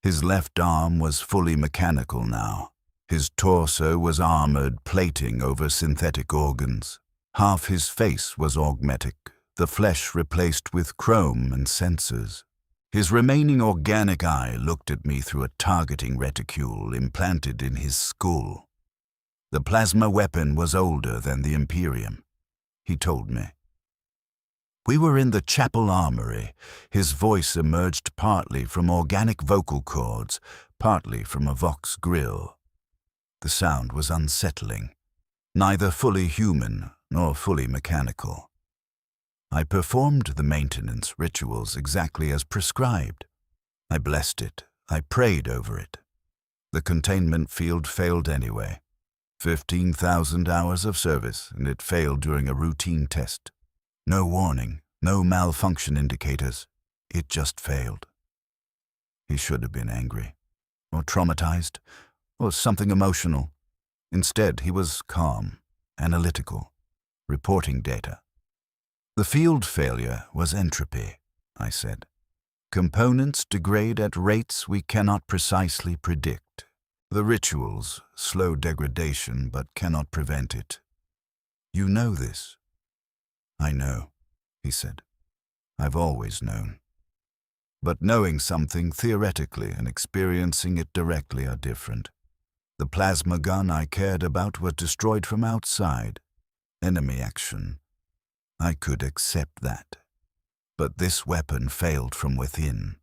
His left arm was fully mechanical now. His torso was armored plating over synthetic organs. Half his face was augmetic, the flesh replaced with chrome and sensors. His remaining organic eye looked at me through a targeting reticule implanted in his skull. The plasma weapon was older than the Imperium, he told me. We were in the chapel armory. His voice emerged partly from organic vocal cords, partly from a Vox grill. The sound was unsettling, neither fully human nor fully mechanical. I performed the maintenance rituals exactly as prescribed. I blessed it. I prayed over it. The containment field failed anyway. 15,000 hours of service, and it failed during a routine test. No warning, no malfunction indicators. It just failed. He should have been angry, or traumatized, or something emotional. Instead, he was calm, analytical, reporting data. The field failure was entropy, I said. Components degrade at rates we cannot precisely predict. The rituals slow degradation but cannot prevent it. You know this. I know, he said. I've always known. But knowing something theoretically and experiencing it directly are different. The plasma gun I cared about was destroyed from outside. Enemy action. I could accept that. But this weapon failed from within.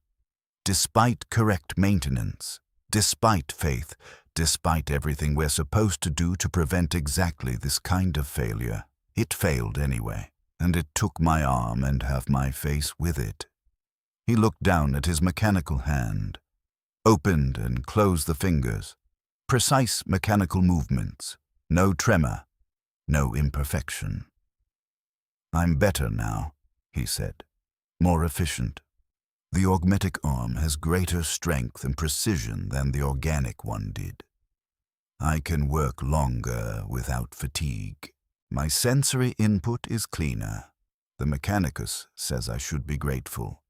Despite correct maintenance, despite faith, despite everything we're supposed to do to prevent exactly this kind of failure, it failed anyway, and it took my arm and half my face with it. He looked down at his mechanical hand, opened and closed the fingers. Precise mechanical movements, no tremor, no imperfection. I'm better now, he said, more efficient. The augmetic arm has greater strength and precision than the organic one did. I can work longer without fatigue. My sensory input is cleaner. The mechanicus says I should be grateful.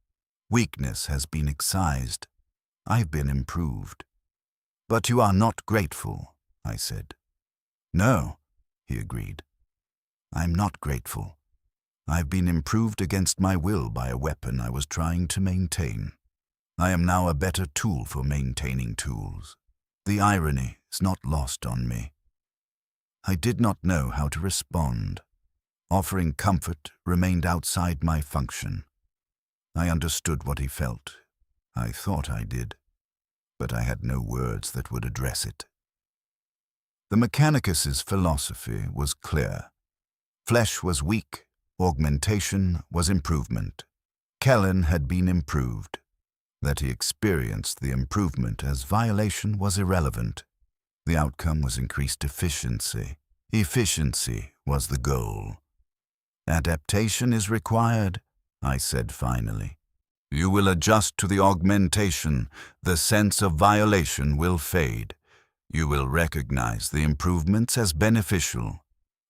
Weakness has been excised. I've been improved. But you are not grateful, I said. No, he agreed. I'm not grateful. I've been improved against my will by a weapon I was trying to maintain. I am now a better tool for maintaining tools. The irony is not lost on me. I did not know how to respond. Offering comfort remained outside my function. I understood what he felt. I thought I did. But I had no words that would address it. The mechanicus's philosophy was clear. Flesh was weak. Augmentation was improvement. Kellen had been improved. That he experienced the improvement as violation was irrelevant. The outcome was increased efficiency. Efficiency was the goal. Adaptation is required, I said finally. You will adjust to the augmentation. The sense of violation will fade. You will recognize the improvements as beneficial.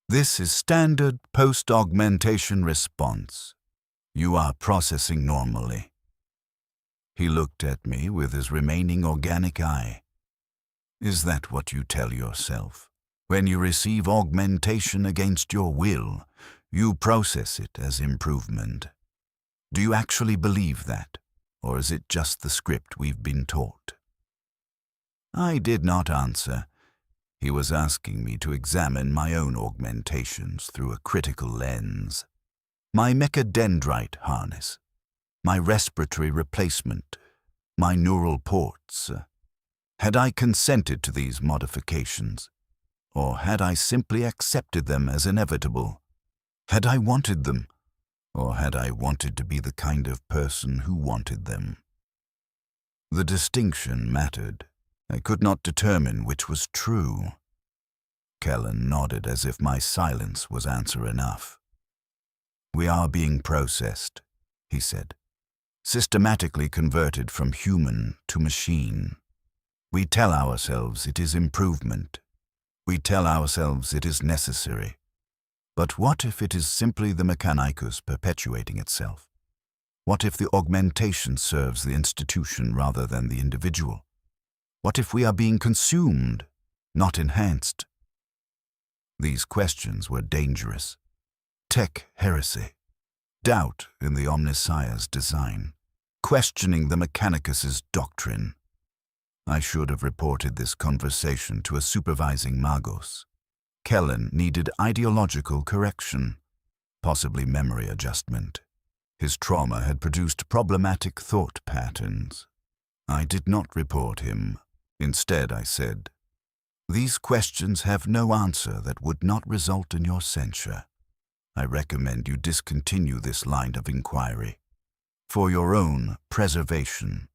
This is standard post-augmentation response. You are processing normally. He looked at me with his remaining organic eye. Is that what you tell yourself? When you receive augmentation against your will, you process it as improvement. Do you actually believe that, or is it just the script we've been taught? I did not answer. He was asking me to examine my own augmentations through a critical lens. My mechadendrite harness, my respiratory replacement, my neural ports. Had I consented to these modifications, or had I simply accepted them as inevitable? Had I wanted them, or had I wanted to be the kind of person who wanted them? The distinction mattered. I could not determine which was true. Kellen nodded as if my silence was answer enough. We are being processed, he said, systematically converted from human to machine. We tell ourselves it is improvement. We tell ourselves it is necessary. But what if it is simply the mechanicus perpetuating itself? What if the augmentation serves the institution rather than the individual? What if we are being consumed, not enhanced? These questions were dangerous. Tech heresy. Doubt in the Omnissiah's design. Questioning the mechanicus's doctrine. I should have reported this conversation to a supervising magos. Kellen needed ideological correction, possibly memory adjustment. His trauma had produced problematic thought patterns. I did not report him. Instead, I said, "These questions have no answer that would not result in your censure. I recommend you discontinue this line of inquiry, for your own preservation."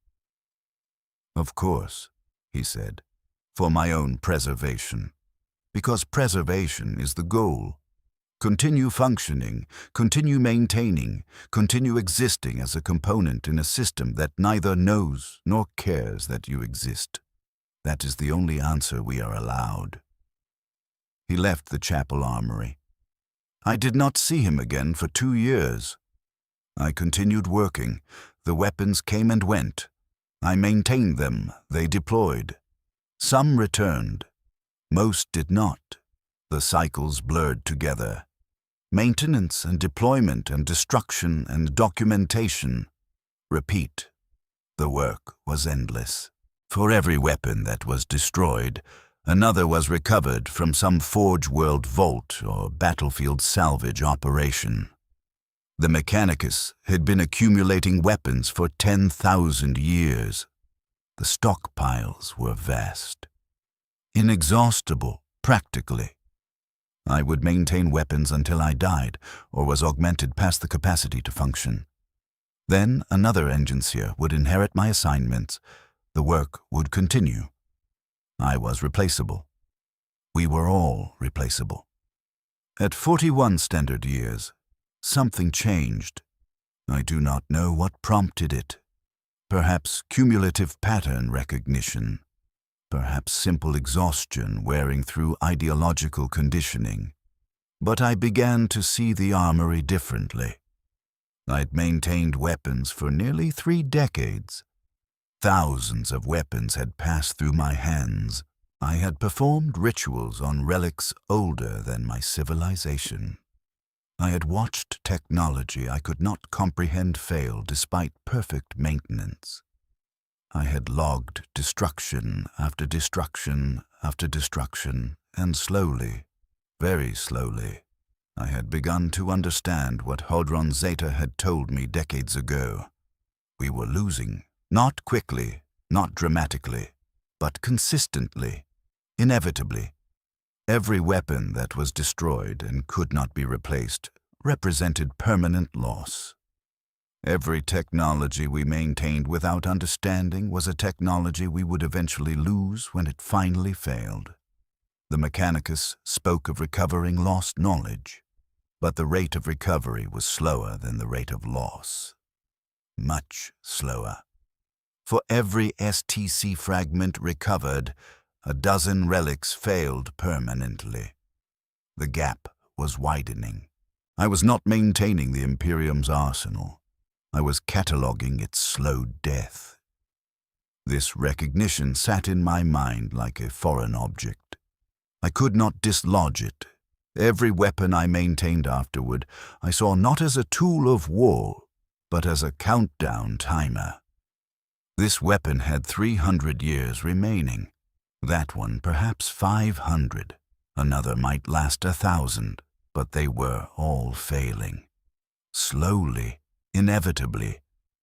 "Of course," he said, "for my own preservation, because preservation is the goal. Continue functioning, continue maintaining, continue existing as a component in a system that neither knows nor cares that you exist. That is the only answer we are allowed." He left the chapel armory. I did not see him again for 2 years. I continued working. The weapons came and went. I maintained them. They deployed. Some returned. Most did not. The cycles blurred together. Maintenance and deployment and destruction and documentation. Repeat. The work was endless. For every weapon that was destroyed, another was recovered from some Forge World vault or battlefield salvage operation. The Mechanicus had been accumulating weapons for 10,000 years. The stockpiles were vast. Inexhaustible, practically. I would maintain weapons until I died or was augmented past the capacity to function. Then another Enginseer would inherit my assignments. The work would continue. I was replaceable. We were all replaceable. At 41 standard years, something changed. I do not know what prompted it. Perhaps cumulative pattern recognition. Perhaps simple exhaustion wearing through ideological conditioning. But I began to see the armory differently. I'd maintained weapons for nearly 3 decades. Thousands of weapons had passed through my hands. I had performed rituals on relics older than my civilization. I had watched technology I could not comprehend fail despite perfect maintenance. I had logged destruction after destruction after destruction, and slowly, very slowly, I had begun to understand what Hadron Zeta had told me decades ago. We were losing, not quickly, not dramatically, but consistently, inevitably. Every weapon that was destroyed and could not be replaced represented permanent loss. Every technology we maintained without understanding was a technology we would eventually lose when it finally failed. The Mechanicus spoke of recovering lost knowledge, but the rate of recovery was slower than the rate of loss. Much slower. For every STC fragment recovered, a dozen relics failed permanently. The gap was widening. I was not maintaining the Imperium's arsenal. I was cataloging its slow death. This recognition sat in my mind like a foreign object. I could not dislodge it. Every weapon I maintained afterward, I saw not as a tool of war, but as a countdown timer. This weapon had 300 years remaining. That one perhaps 500. Another might last 1,000, but they were all failing. Slowly, inevitably,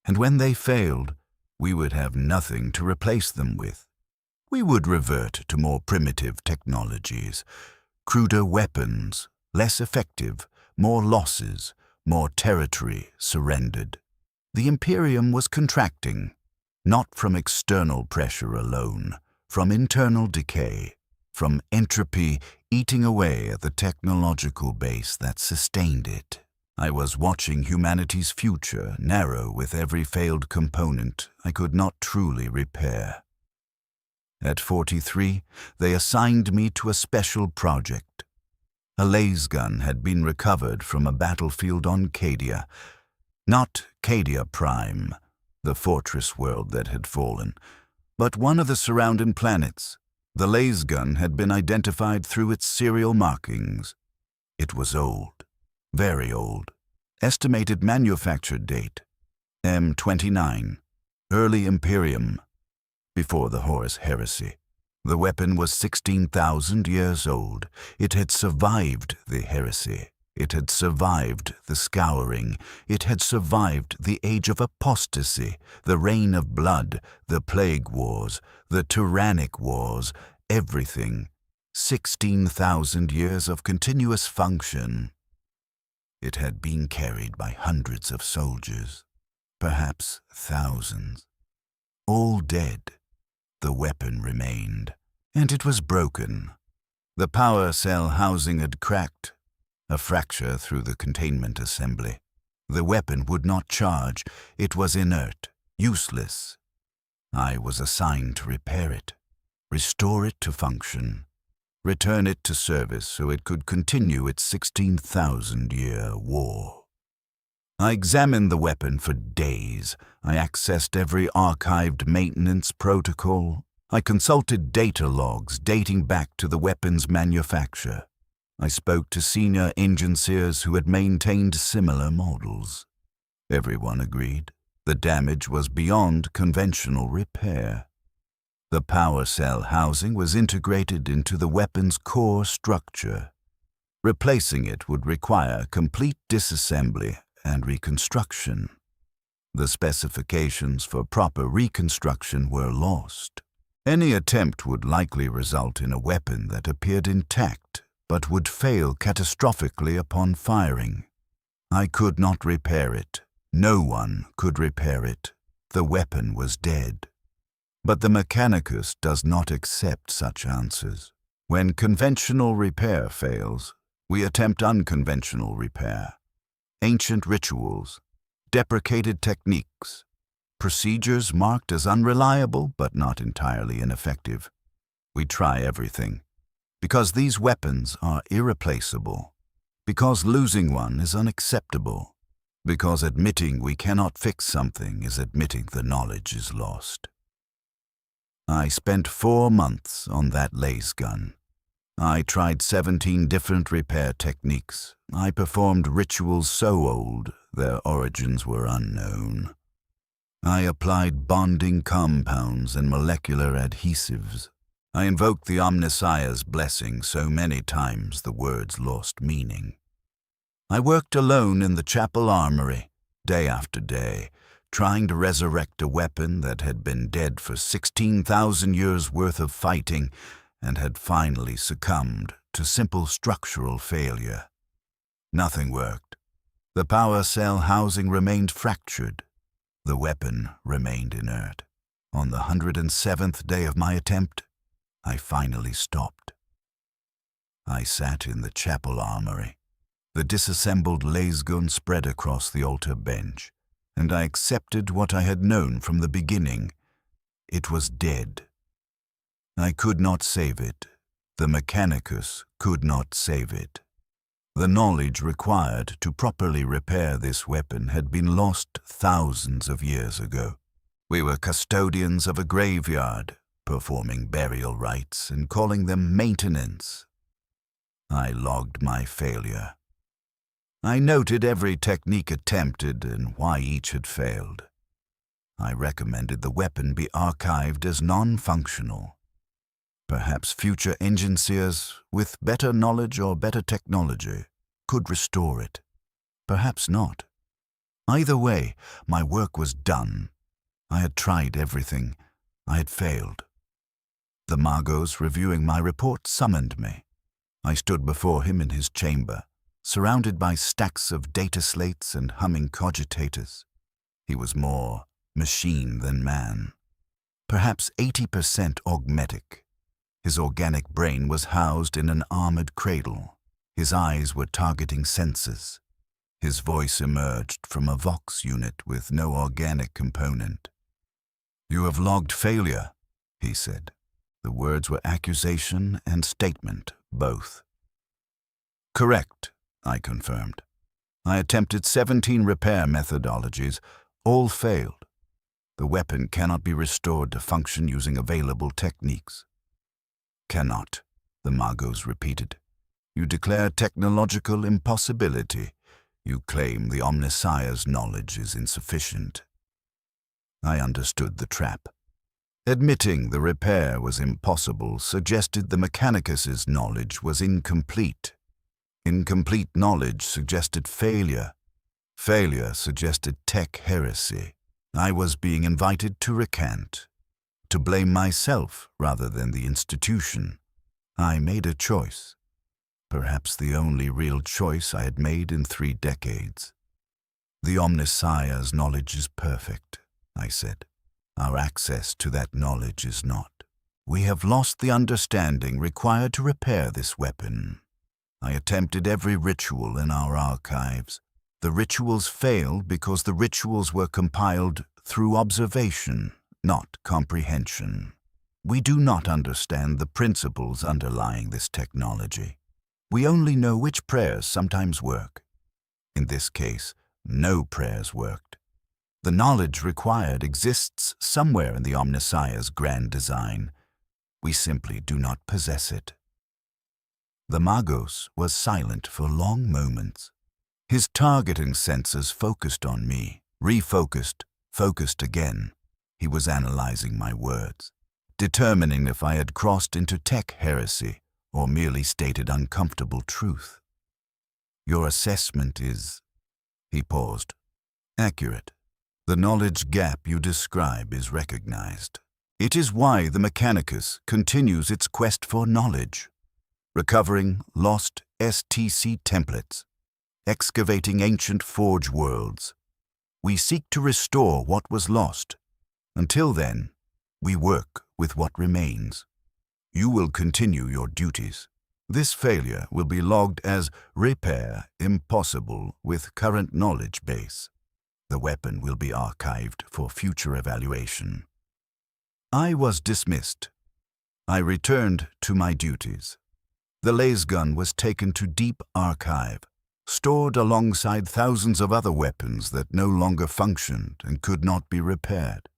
and when they failed, we would have nothing to replace them with. We would revert to more primitive technologies, cruder weapons, less effective, more losses, more territory surrendered. The Imperium was contracting, not from external pressure alone, from internal decay, from entropy eating away at the technological base that sustained it. I was watching humanity's future narrow with every failed component I could not truly repair. At 43, they assigned me to a special project. A lasgun had been recovered from a battlefield on Cadia. Not Cadia Prime, the fortress world that had fallen, but one of the surrounding planets. The lasgun had been identified through its serial markings. It was old, very old. Estimated manufacture date, M29, early Imperium, before the Horus Heresy. The weapon was 16,000 years old. It had survived the heresy. It had survived the scouring. It had survived the age of apostasy, the reign of blood, the plague wars, the tyrannic wars, everything. 16,000 years of continuous function. It had been carried by hundreds of soldiers, perhaps thousands. All dead. The weapon remained, and it was broken. The power cell housing had cracked, a fracture through the containment assembly. The weapon would not charge. It was inert, useless. I was assigned to repair it, restore it to function, return it to service so it could continue its 16,000-year war. I examined the weapon for days. I accessed every archived maintenance protocol. I consulted data logs dating back to the weapon's manufacture. I spoke to senior Enginseers who had maintained similar models. Everyone agreed. The damage was beyond conventional repair. The power cell housing was integrated into the weapon's core structure. Replacing it would require complete disassembly and reconstruction. The specifications for proper reconstruction were lost. Any attempt would likely result in a weapon that appeared intact but would fail catastrophically upon firing. I could not repair it. No one could repair it. The weapon was dead. But the Mechanicus does not accept such answers. When conventional repair fails, we attempt unconventional repair. Ancient rituals, deprecated techniques, procedures marked as unreliable but not entirely ineffective. We try everything. Because these weapons are irreplaceable. Because losing one is unacceptable. Because admitting we cannot fix something is admitting the knowledge is lost. I spent 4 months on that laser gun. I tried 17 different repair techniques. I performed rituals so old, their origins were unknown. I applied bonding compounds and molecular adhesives. I invoked the Omnissiah's blessing so many times the words lost meaning. I worked alone in the chapel armory, day after day, trying to resurrect a weapon that had been dead for 16,000 years' worth of fighting and had finally succumbed to simple structural failure. Nothing worked. The power cell housing remained fractured. The weapon remained inert. On the 107th day of my attempt, I finally stopped. I sat in the chapel armory. The disassembled lasgun spread across the altar bench, and I accepted what I had known from the beginning. It was dead. I could not save it. The Mechanicus could not save it. The knowledge required to properly repair this weapon had been lost thousands of years ago. We were custodians of a graveyard, performing burial rites and calling them maintenance. I logged my failure. I noted every technique attempted and why each had failed. I recommended the weapon be archived as non-functional. Perhaps future Enginseers, with better knowledge or better technology, could restore it. Perhaps not. Either way, my work was done. I had tried everything. I had failed. The Magos reviewing my report summoned me. I stood before him in his chamber, surrounded by stacks of data slates and humming cogitators. He was more machine than man. Perhaps 80% augmetic. His organic brain was housed in an armored cradle. His eyes were targeting sensors. His voice emerged from a Vox unit with no organic component. "You have logged failure," he said. The words were accusation and statement, both. "Correct," I confirmed. "I attempted 17 repair methodologies. All failed. The weapon cannot be restored to function using available techniques." "Cannot," the Magos repeated. "You declare technological impossibility. You claim the Omnissiah's knowledge is insufficient." I understood the trap. Admitting the repair was impossible suggested the Mechanicus's knowledge was incomplete. Incomplete knowledge suggested failure. Failure suggested tech heresy. I was being invited to recant, to blame myself rather than the institution. I made a choice, perhaps the only real choice I had made in 3 decades. The Omnissiah's knowledge is perfect, I said. Our access to that knowledge is not. We have lost the understanding required to repair this weapon. I attempted every ritual in our archives. The rituals failed because the rituals were compiled through observation, not comprehension. We do not understand the principles underlying this technology. We only know which prayers sometimes work. In this case, no prayers worked. The knowledge required exists somewhere in the Omnissiah's grand design. We simply do not possess it. The Magos was silent for long moments. His targeting sensors focused on me, refocused, focused again. He was analyzing my words, determining if I had crossed into tech heresy or merely stated uncomfortable truth. Your assessment is, he paused, accurate. The knowledge gap you describe is recognized. It is why the Mechanicus continues its quest for knowledge. Recovering lost STC templates, excavating ancient forge worlds. We seek to restore what was lost. Until then, we work with what remains. You will continue your duties. This failure will be logged as repair impossible with current knowledge base. The weapon will be archived for future evaluation. I was dismissed. I returned to my duties. The lasgun was taken to deep archive, stored alongside thousands of other weapons that no longer functioned and could not be repaired.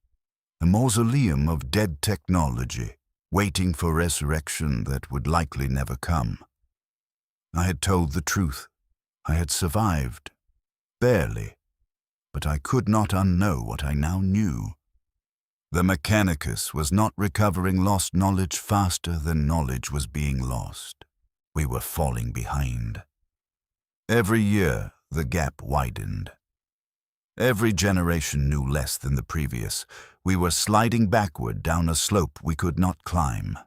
A mausoleum of dead technology, waiting for resurrection that would likely never come. I had told the truth. I had survived. Barely. But I could not unknow what I now knew. The Mechanicus was not recovering lost knowledge faster than knowledge was being lost. We were falling behind. Every year, the gap widened. Every generation knew less than the previous. We were sliding backward down a slope we could not climb.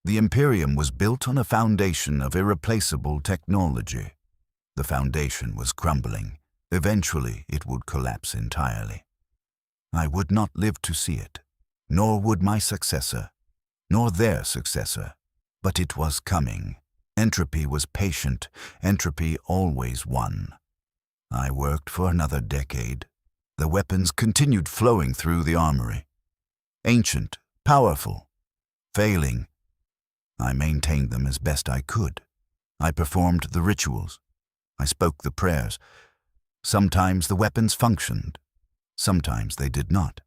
The Imperium was built on a foundation of irreplaceable technology. The foundation was crumbling. Eventually, it would collapse entirely. I would not live to see it, nor would my successor, nor their successor, but it was coming. Entropy was patient. Entropy always won. I worked for another decade. The weapons continued flowing through the armory. Ancient, powerful, failing. I maintained them as best I could. I performed the rituals. I spoke the prayers. Sometimes the weapons functioned. Sometimes they did not.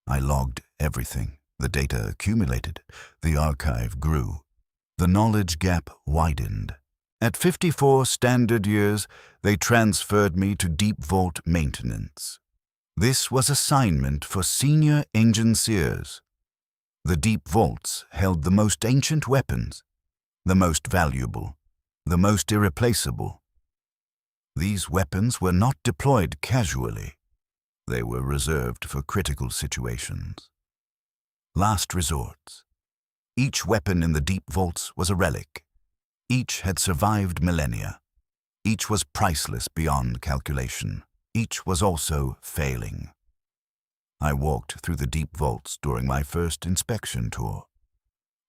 I logged everything. The data accumulated. The archive grew. The knowledge gap widened. At 54 standard years, they transferred me to Deep Vault maintenance. This was assignment for senior Enginseers. The Deep Vaults held the most ancient weapons, the most valuable, the most irreplaceable. These weapons were not deployed casually. They were reserved for critical situations. Last resorts. Each weapon in the Deep Vaults was a relic. Each had survived millennia. Each was priceless beyond calculation. Each was also failing. I walked through the Deep Vaults during my first inspection tour.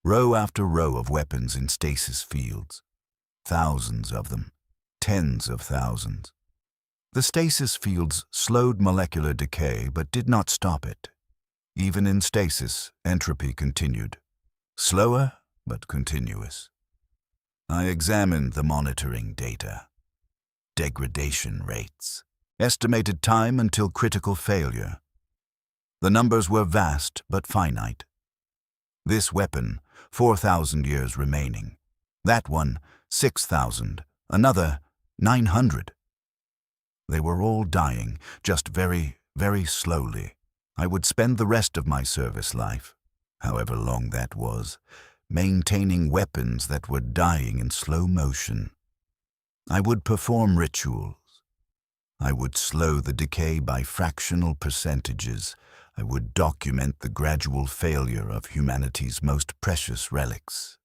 Row after row of weapons in stasis fields. Thousands of them. Tens of thousands. The stasis fields slowed molecular decay but did not stop it. Even in stasis, entropy continued. Slower but continuous. I examined the monitoring data. Degradation rates. Estimated time until critical failure. The numbers were vast but finite. This weapon, 4,000 years remaining. That one, 6,000. Another, 900. They were all dying, just very, very slowly. I would spend the rest of my service life, however long that was, maintaining weapons that were dying in slow motion. I would perform rituals. I would slow the decay by fractional percentages. I would document the gradual failure of humanity's most precious relics.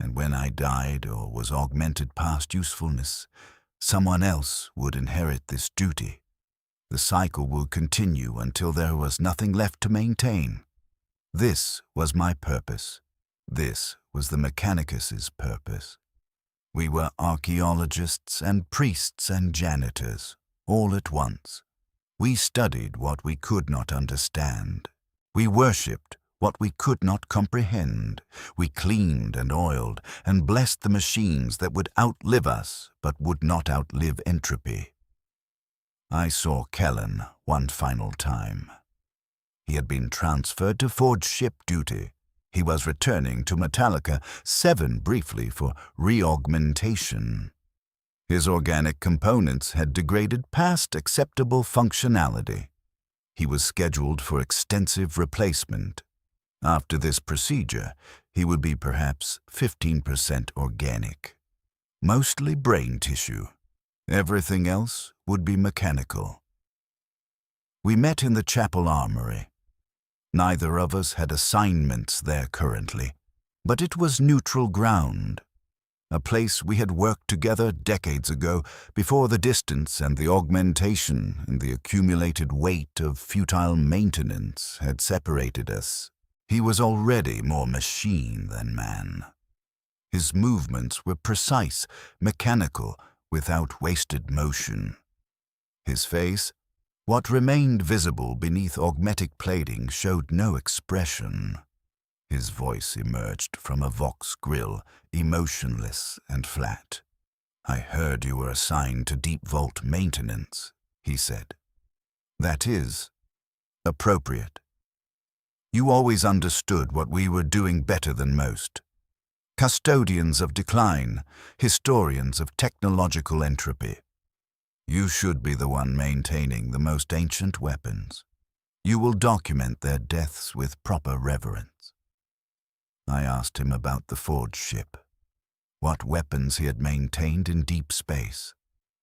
And when I died or was augmented past usefulness, someone else would inherit this duty. The cycle will continue until there was nothing left to maintain. This was my purpose. This was the Mechanicus's purpose. We were archaeologists and priests and janitors, all at once. We studied what we could not understand. We worshipped what we could not comprehend. We cleaned and oiled and blessed the machines that would outlive us but would not outlive entropy. I saw Kellen one final time. He had been transferred to forge ship duty. He was returning to Metallica 7 briefly for reaugmentation. His organic components had degraded past acceptable functionality. He was scheduled for extensive replacement. After this procedure, he would be perhaps 15% organic. Mostly brain tissue. Everything else would be mechanical. We met in the chapel armory. Neither of us had assignments there currently, but it was neutral ground. A place we had worked together decades ago before the distance and the augmentation and the accumulated weight of futile maintenance had separated us. He was already more machine than man. His movements were precise, mechanical, without wasted motion. His face, what remained visible beneath augmetic plating, showed no expression. His voice emerged from a Vox grill, emotionless and flat. "I heard you were assigned to deep vault maintenance," he said. "That is appropriate. You always understood what we were doing better than most. Custodians of decline, historians of technological entropy. You should be the one maintaining the most ancient weapons. You will document their deaths with proper reverence." I asked him about the forge ship, what weapons he had maintained in deep space,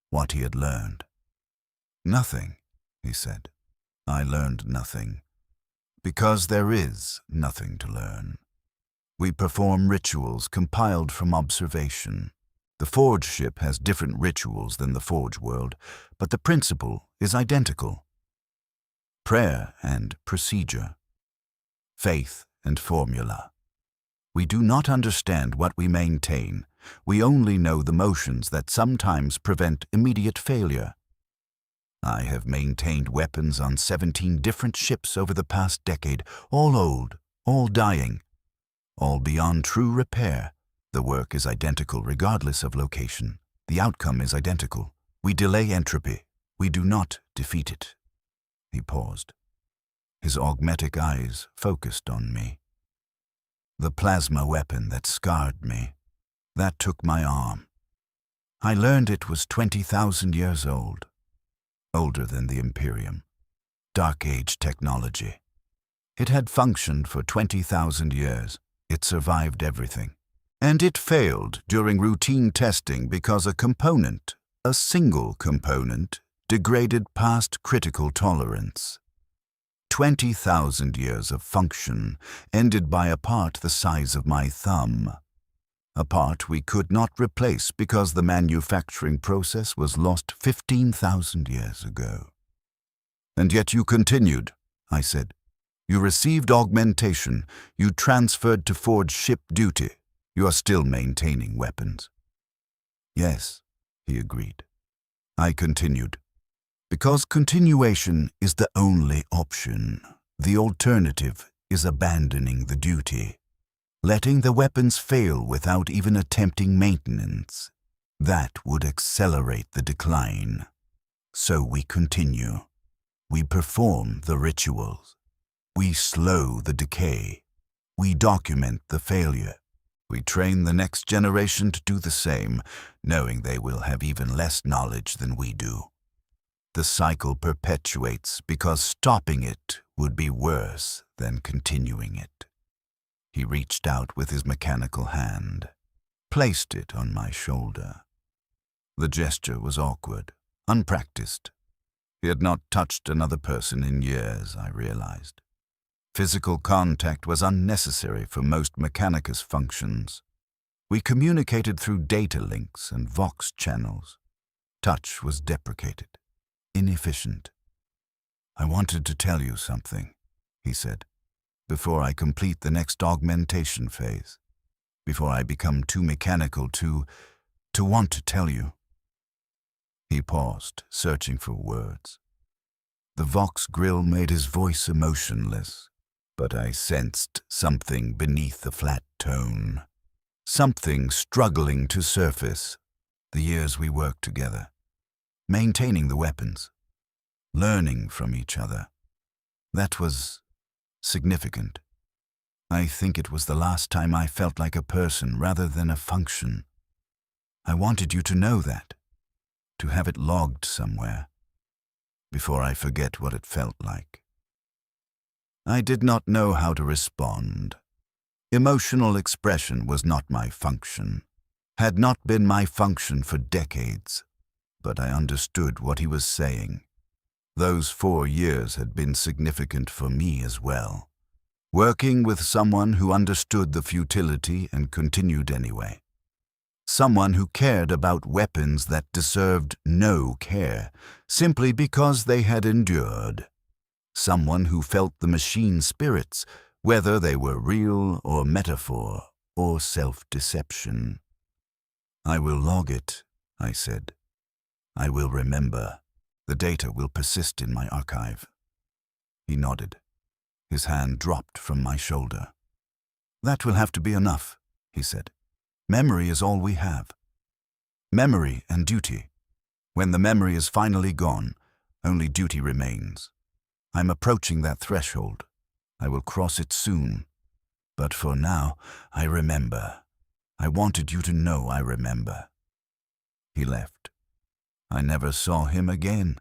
what he had learned. "Nothing," he said. "I learned nothing, because there is nothing to learn. We perform rituals compiled from observation. The forge ship has different rituals than the forge world, but the principle is identical. Prayer and procedure. Faith and formula. We do not understand what we maintain. We only know the motions that sometimes prevent immediate failure. I have maintained weapons on 17 different ships over the past decade, all old, all dying, all beyond true repair. The work is identical regardless of location. The outcome is identical. We delay entropy. We do not defeat it." He paused. His augmetic eyes focused on me. The plasma weapon that scarred me, that took my arm. I learned it was 20,000 years old, older than the Imperium. Dark Age technology. It had functioned for 20,000 years. It survived everything. And it failed during routine testing because a component, a single component, degraded past critical tolerance. 20,000 years of function ended by a part the size of my thumb. A part we could not replace because the manufacturing process was lost 15,000 years ago. "And yet you continued," I said. "You received augmentation. You transferred to forge ship duty. You are still maintaining weapons." "Yes," he agreed. I continued. "Because continuation is the only option. The alternative is abandoning the duty, letting the weapons fail without even attempting maintenance. That would accelerate the decline. So we continue. We perform the rituals. We slow the decay. We document the failure. We train the next generation to do the same, knowing they will have even less knowledge than we do. The cycle perpetuates because stopping it would be worse than continuing it." He reached out with his mechanical hand, placed it on my shoulder. The gesture was awkward, unpracticed. He had not touched another person in years, I realized. Physical contact was unnecessary for most Mechanicus functions. We communicated through data links and Vox channels. Touch was deprecated, inefficient. "I wanted to tell you something," he said, "before I complete the next augmentation phase, before I become too mechanical to want to tell you." He paused, searching for words. The Vox grill made his voice emotionless, but I sensed something beneath the flat tone. Something struggling to surface. The years we worked together, maintaining the weapons, learning from each other. That was significant. I think it was the last time I felt like a person rather than a function. I wanted you to know that, to have it logged somewhere, before I forget what it felt like. I did not know how to respond. Emotional expression was not my function, had not been my function for decades, but I understood what he was saying. Those 4 years had been significant for me as well. Working with someone who understood the futility and continued anyway. Someone who cared about weapons that deserved no care, simply because they had endured. Someone who felt the machine spirits, whether they were real or metaphor or self-deception. "I will log it," I said. "I will remember. The data will persist in my archive." He nodded. His hand dropped from my shoulder. "That will have to be enough," he said. "Memory is all we have. Memory and duty. When the memory is finally gone, only duty remains. I'm approaching that threshold. I will cross it soon. But for now, I remember. I wanted you to know I remember." He left. I never saw him again.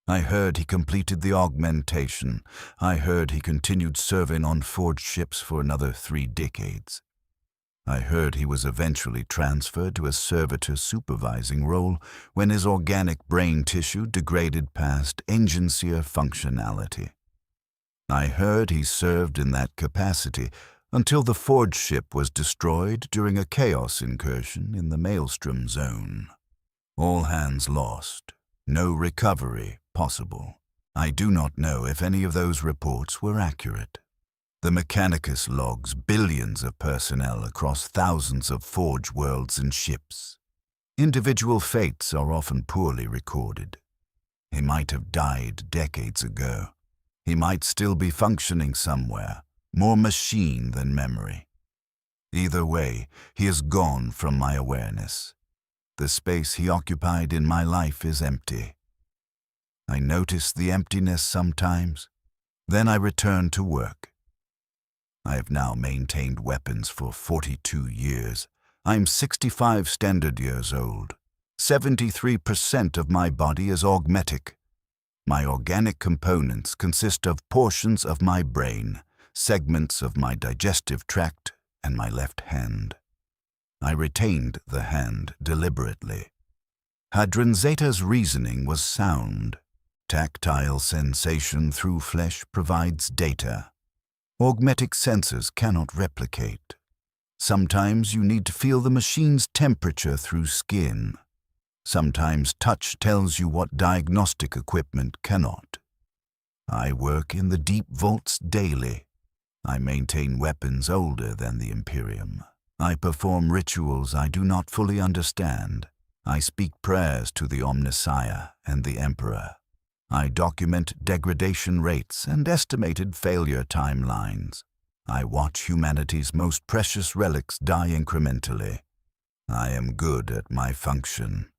I heard he completed the augmentation. I heard he continued serving on forged ships for another 3 decades. I heard he was eventually transferred to a servitor supervising role when his organic brain tissue degraded past Enginseer functionality. I heard he served in that capacity until the forged ship was destroyed during a chaos incursion in the Maelstrom Zone. All hands lost, no recovery possible. I do not know if any of those reports were accurate. The Mechanicus logs billions of personnel across thousands of forge worlds and ships. Individual fates are often poorly recorded. He might have died decades ago. He might still be functioning somewhere, more machine than memory. Either way, he is gone from my awareness. The space he occupied in my life is empty. I notice the emptiness sometimes. Then I return to work. I have now maintained weapons for 42 years. I'm 65 standard years old. 73% of my body is augmetic. My organic components consist of portions of my brain, segments of my digestive tract, and my left hand. I retained the hand deliberately. Hadron Zeta's reasoning was sound. Tactile sensation through flesh provides data. Augmetic sensors cannot replicate. Sometimes you need to feel the machine's temperature through skin. Sometimes touch tells you what diagnostic equipment cannot. I work in the deep vaults daily. I maintain weapons older than the Imperium. I perform rituals I do not fully understand. I speak prayers to the Omnissiah and the Emperor. I document degradation rates and estimated failure timelines. I watch humanity's most precious relics die incrementally. I am good at my function.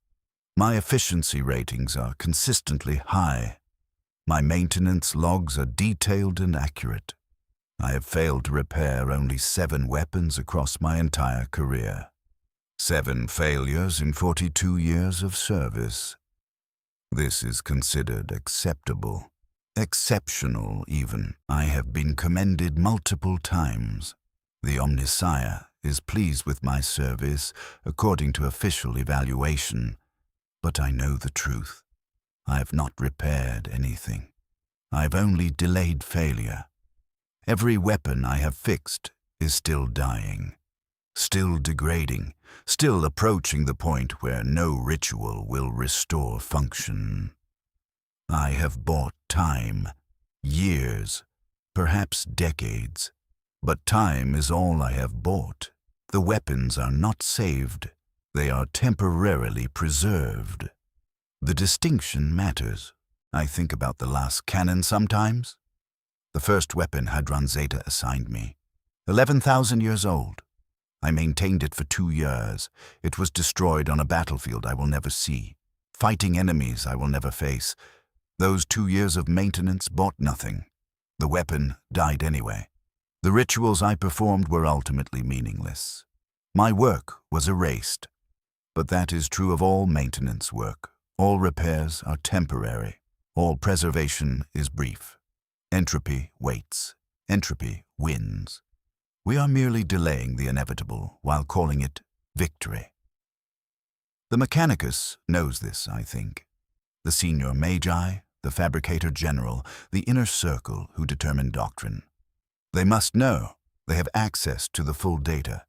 My efficiency ratings are consistently high. My maintenance logs are detailed and accurate. I have failed to repair only 7 weapons across my entire career. 7 failures in 42 years of service. This is considered acceptable. Exceptional, even. I have been commended multiple times. The Omnissiah is pleased with my service according to official evaluation, But I know the truth. I have not repaired anything. I've only delayed failure. Every weapon I have fixed is still dying, still degrading, still approaching the point where no ritual will restore function. I have bought time, years, perhaps decades, but time is all I have bought. The weapons are not saved, they are temporarily preserved. The distinction matters. I think about the last cannon sometimes. The first weapon Hadron Zeta assigned me. 11,000 years old. I maintained it for 2 years. It was destroyed on a battlefield I will never see, fighting enemies I will never face. Those 2 years of maintenance bought nothing. The weapon died anyway. The rituals I performed were ultimately meaningless. My work was erased. But that is true of all maintenance work. All repairs are temporary. All preservation is brief. Entropy waits. Entropy wins. We are merely delaying the inevitable while calling it victory. The Mechanicus knows this, I think. The senior magi, the fabricator general, the inner circle who determine doctrine. They must know. They have access to the full data,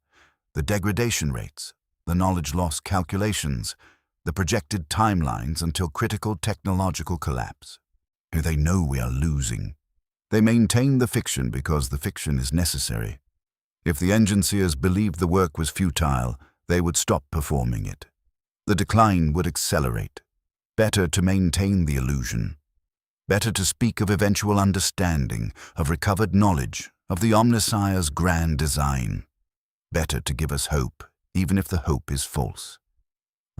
the degradation rates, the knowledge loss calculations, the projected timelines until critical technological collapse. They know we are losing. They maintain the fiction because the fiction is necessary. If the Enginseers believed the work was futile, they would stop performing it. The decline would accelerate. Better to maintain the illusion. Better to speak of eventual understanding, of recovered knowledge, of the Omnissiah's grand design. Better to give us hope, even if the hope is false.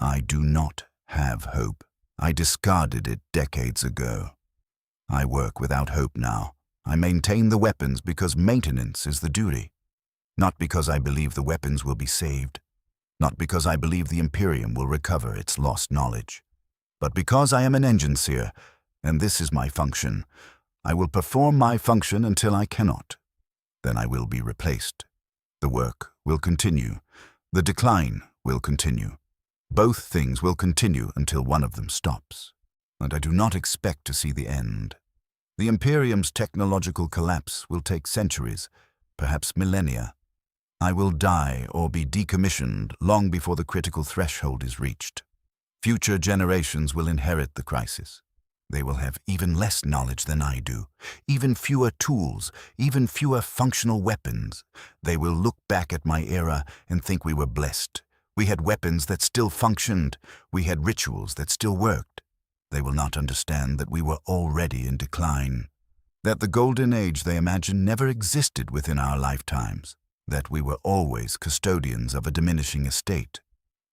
I do not have hope. I discarded it decades ago. I work without hope now. I maintain the weapons because maintenance is the duty. Not because I believe the weapons will be saved. Not because I believe the Imperium will recover its lost knowledge. But because I am an Enginseer, and this is my function. I will perform my function until I cannot. Then I will be replaced. The work will continue. The decline will continue. Both things will continue until one of them stops. And I do not expect to see the end. The Imperium's technological collapse will take centuries, perhaps millennia. I will die or be decommissioned long before the critical threshold is reached. Future generations will inherit the crisis. They will have even less knowledge than I do, even fewer tools, even fewer functional weapons. They will look back at my era and think we were blessed. We had weapons that still functioned. We had rituals that still worked. They will not understand that we were already in decline, that the golden age they imagine never existed within our lifetimes, that we were always custodians of a diminishing estate.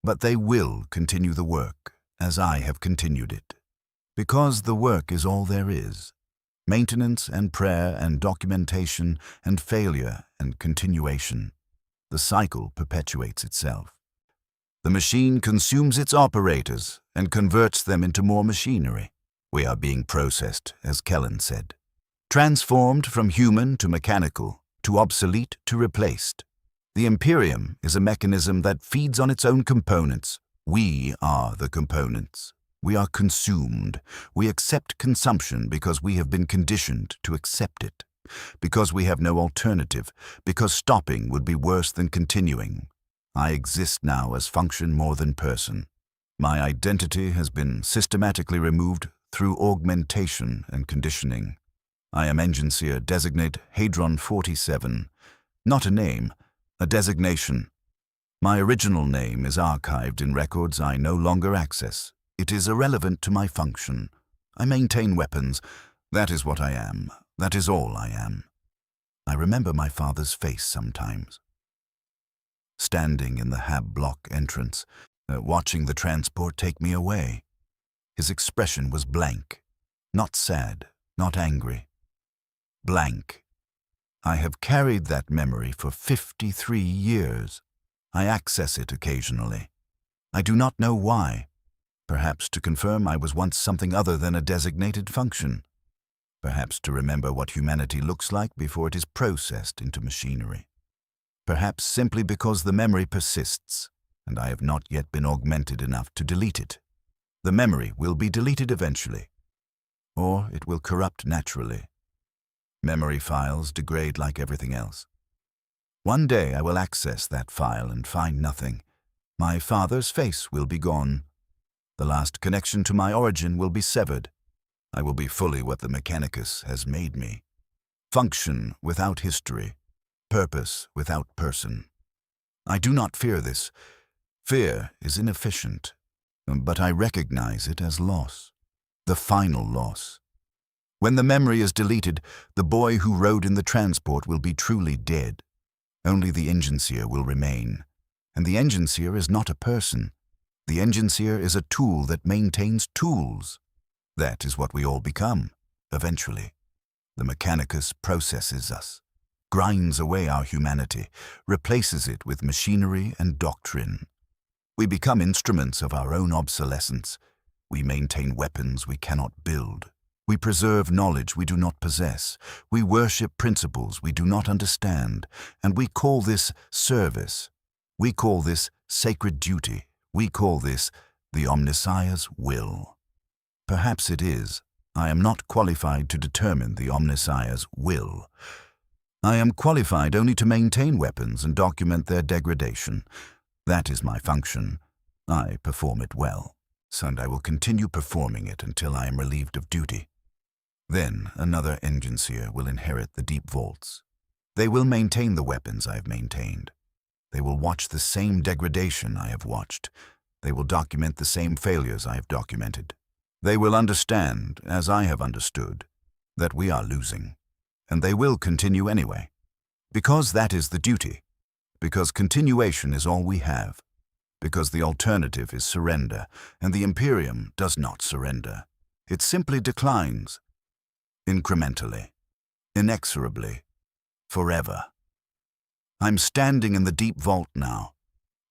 But they will continue the work, as I have continued it. Because the work is all there is. Maintenance and prayer and documentation and failure and continuation. The cycle perpetuates itself. The machine consumes its operators and converts them into more machinery. We are being processed, as Kellen said. Transformed from human to mechanical, to obsolete to replaced. The Imperium is a mechanism that feeds on its own components. We are the components. We are consumed. We accept consumption because we have been conditioned to accept it, because we have no alternative, because stopping would be worse than continuing. I exist now as function more than person. My identity has been systematically removed through augmentation and conditioning. I am Enginseer designate Hadron 47, not a name, a designation. My original name is archived in records I no longer access. It is irrelevant to my function. I maintain weapons. That is what I am. That is all I am. I remember my father's face sometimes. Standing in the Hab block entrance, watching the transport take me away. His expression was blank, not sad, not angry. Blank. I have carried that memory for 53 years. I access it occasionally. I do not know why. Perhaps to confirm I was once something other than a designated function. Perhaps to remember what humanity looks like before it is processed into machinery. Perhaps simply because the memory persists, and I have not yet been augmented enough to delete it. The memory will be deleted eventually, or it will corrupt naturally. Memory files degrade like everything else. One day I will access that file and find nothing. My father's face will be gone. The last connection to my origin will be severed. I will be fully what the Mechanicus has made me. Function without history. Purpose without person. I do not fear this. Fear is inefficient, but I recognize it as loss. The final loss. When the memory is deleted, the boy who rode in the transport will be truly dead. Only the Enginseer will remain. And the Enginseer is not a person. The Enginseer is a tool that maintains tools. That is what we all become, eventually. The Mechanicus processes us, grinds away our humanity, replaces it with machinery and doctrine. We become instruments of our own obsolescence. We maintain weapons we cannot build. We preserve knowledge we do not possess. We worship principles we do not understand. And we call this service. We call this sacred duty. We call this the Omnissiah's will. Perhaps it is. I am not qualified to determine the Omnissiah's will. I am qualified only to maintain weapons and document their degradation. That is my function. I perform it well, and I will continue performing it until I am relieved of duty. Then another Enginseer will inherit the deep vaults. They will maintain the weapons I have maintained. They will watch the same degradation I have watched. They will document the same failures I have documented. They will understand, as I have understood, that we are losing. And they will continue anyway. Because that is the duty. Because continuation is all we have. Because the alternative is surrender, and the Imperium does not surrender. It simply declines. Incrementally. Inexorably. Forever. I'm standing in the deep vault now,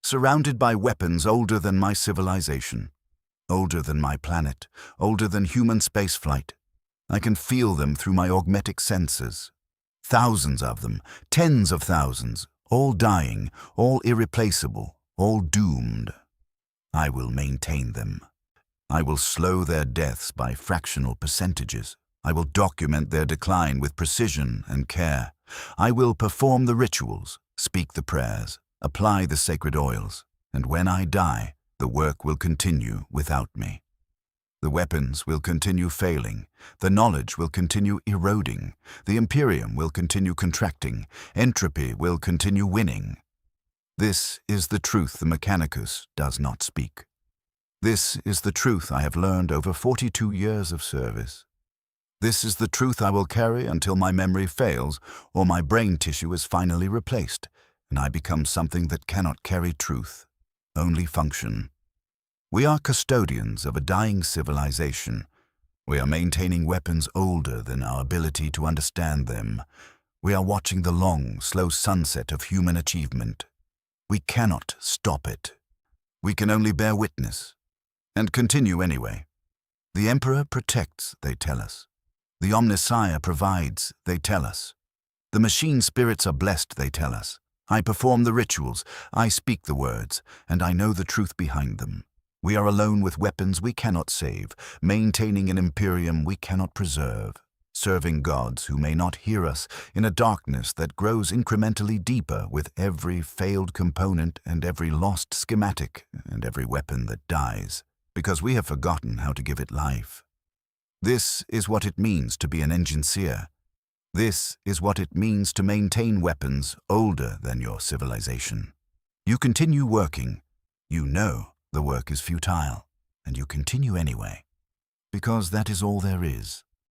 surrounded by weapons older than my civilization, older than my planet, older than human spaceflight. I can feel them through my augmetic senses. Thousands of them, tens of thousands, all dying, all irreplaceable, all doomed. I will maintain them. I will slow their deaths by fractional percentages. I will document their decline with precision and care. I will perform the rituals, speak the prayers, apply the sacred oils, and when I die, the work will continue without me. The weapons will continue failing, the knowledge will continue eroding, the Imperium will continue contracting, entropy will continue winning. This is the truth the Mechanicus does not speak. This is the truth I have learned over 42 years of service. This is the truth I will carry until my memory fails or my brain tissue is finally replaced, and I become something that cannot carry truth, only function. We are custodians of a dying civilization. We are maintaining weapons older than our ability to understand them. We are watching the long, slow sunset of human achievement. We cannot stop it. We can only bear witness, and continue anyway. The Emperor protects, they tell us. The Omnissiah provides, they tell us. The machine spirits are blessed, they tell us. I perform the rituals, I speak the words, and I know the truth behind them. We are alone with weapons we cannot save, maintaining an Imperium we cannot preserve, serving gods who may not hear us in a darkness that grows incrementally deeper with every failed component and every lost schematic and every weapon that dies, because we have forgotten how to give it life. This is what it means to be an Enginseer. This is what it means to maintain weapons older than your civilization. You continue working. You know the work is futile, and you continue anyway, because that is all there is.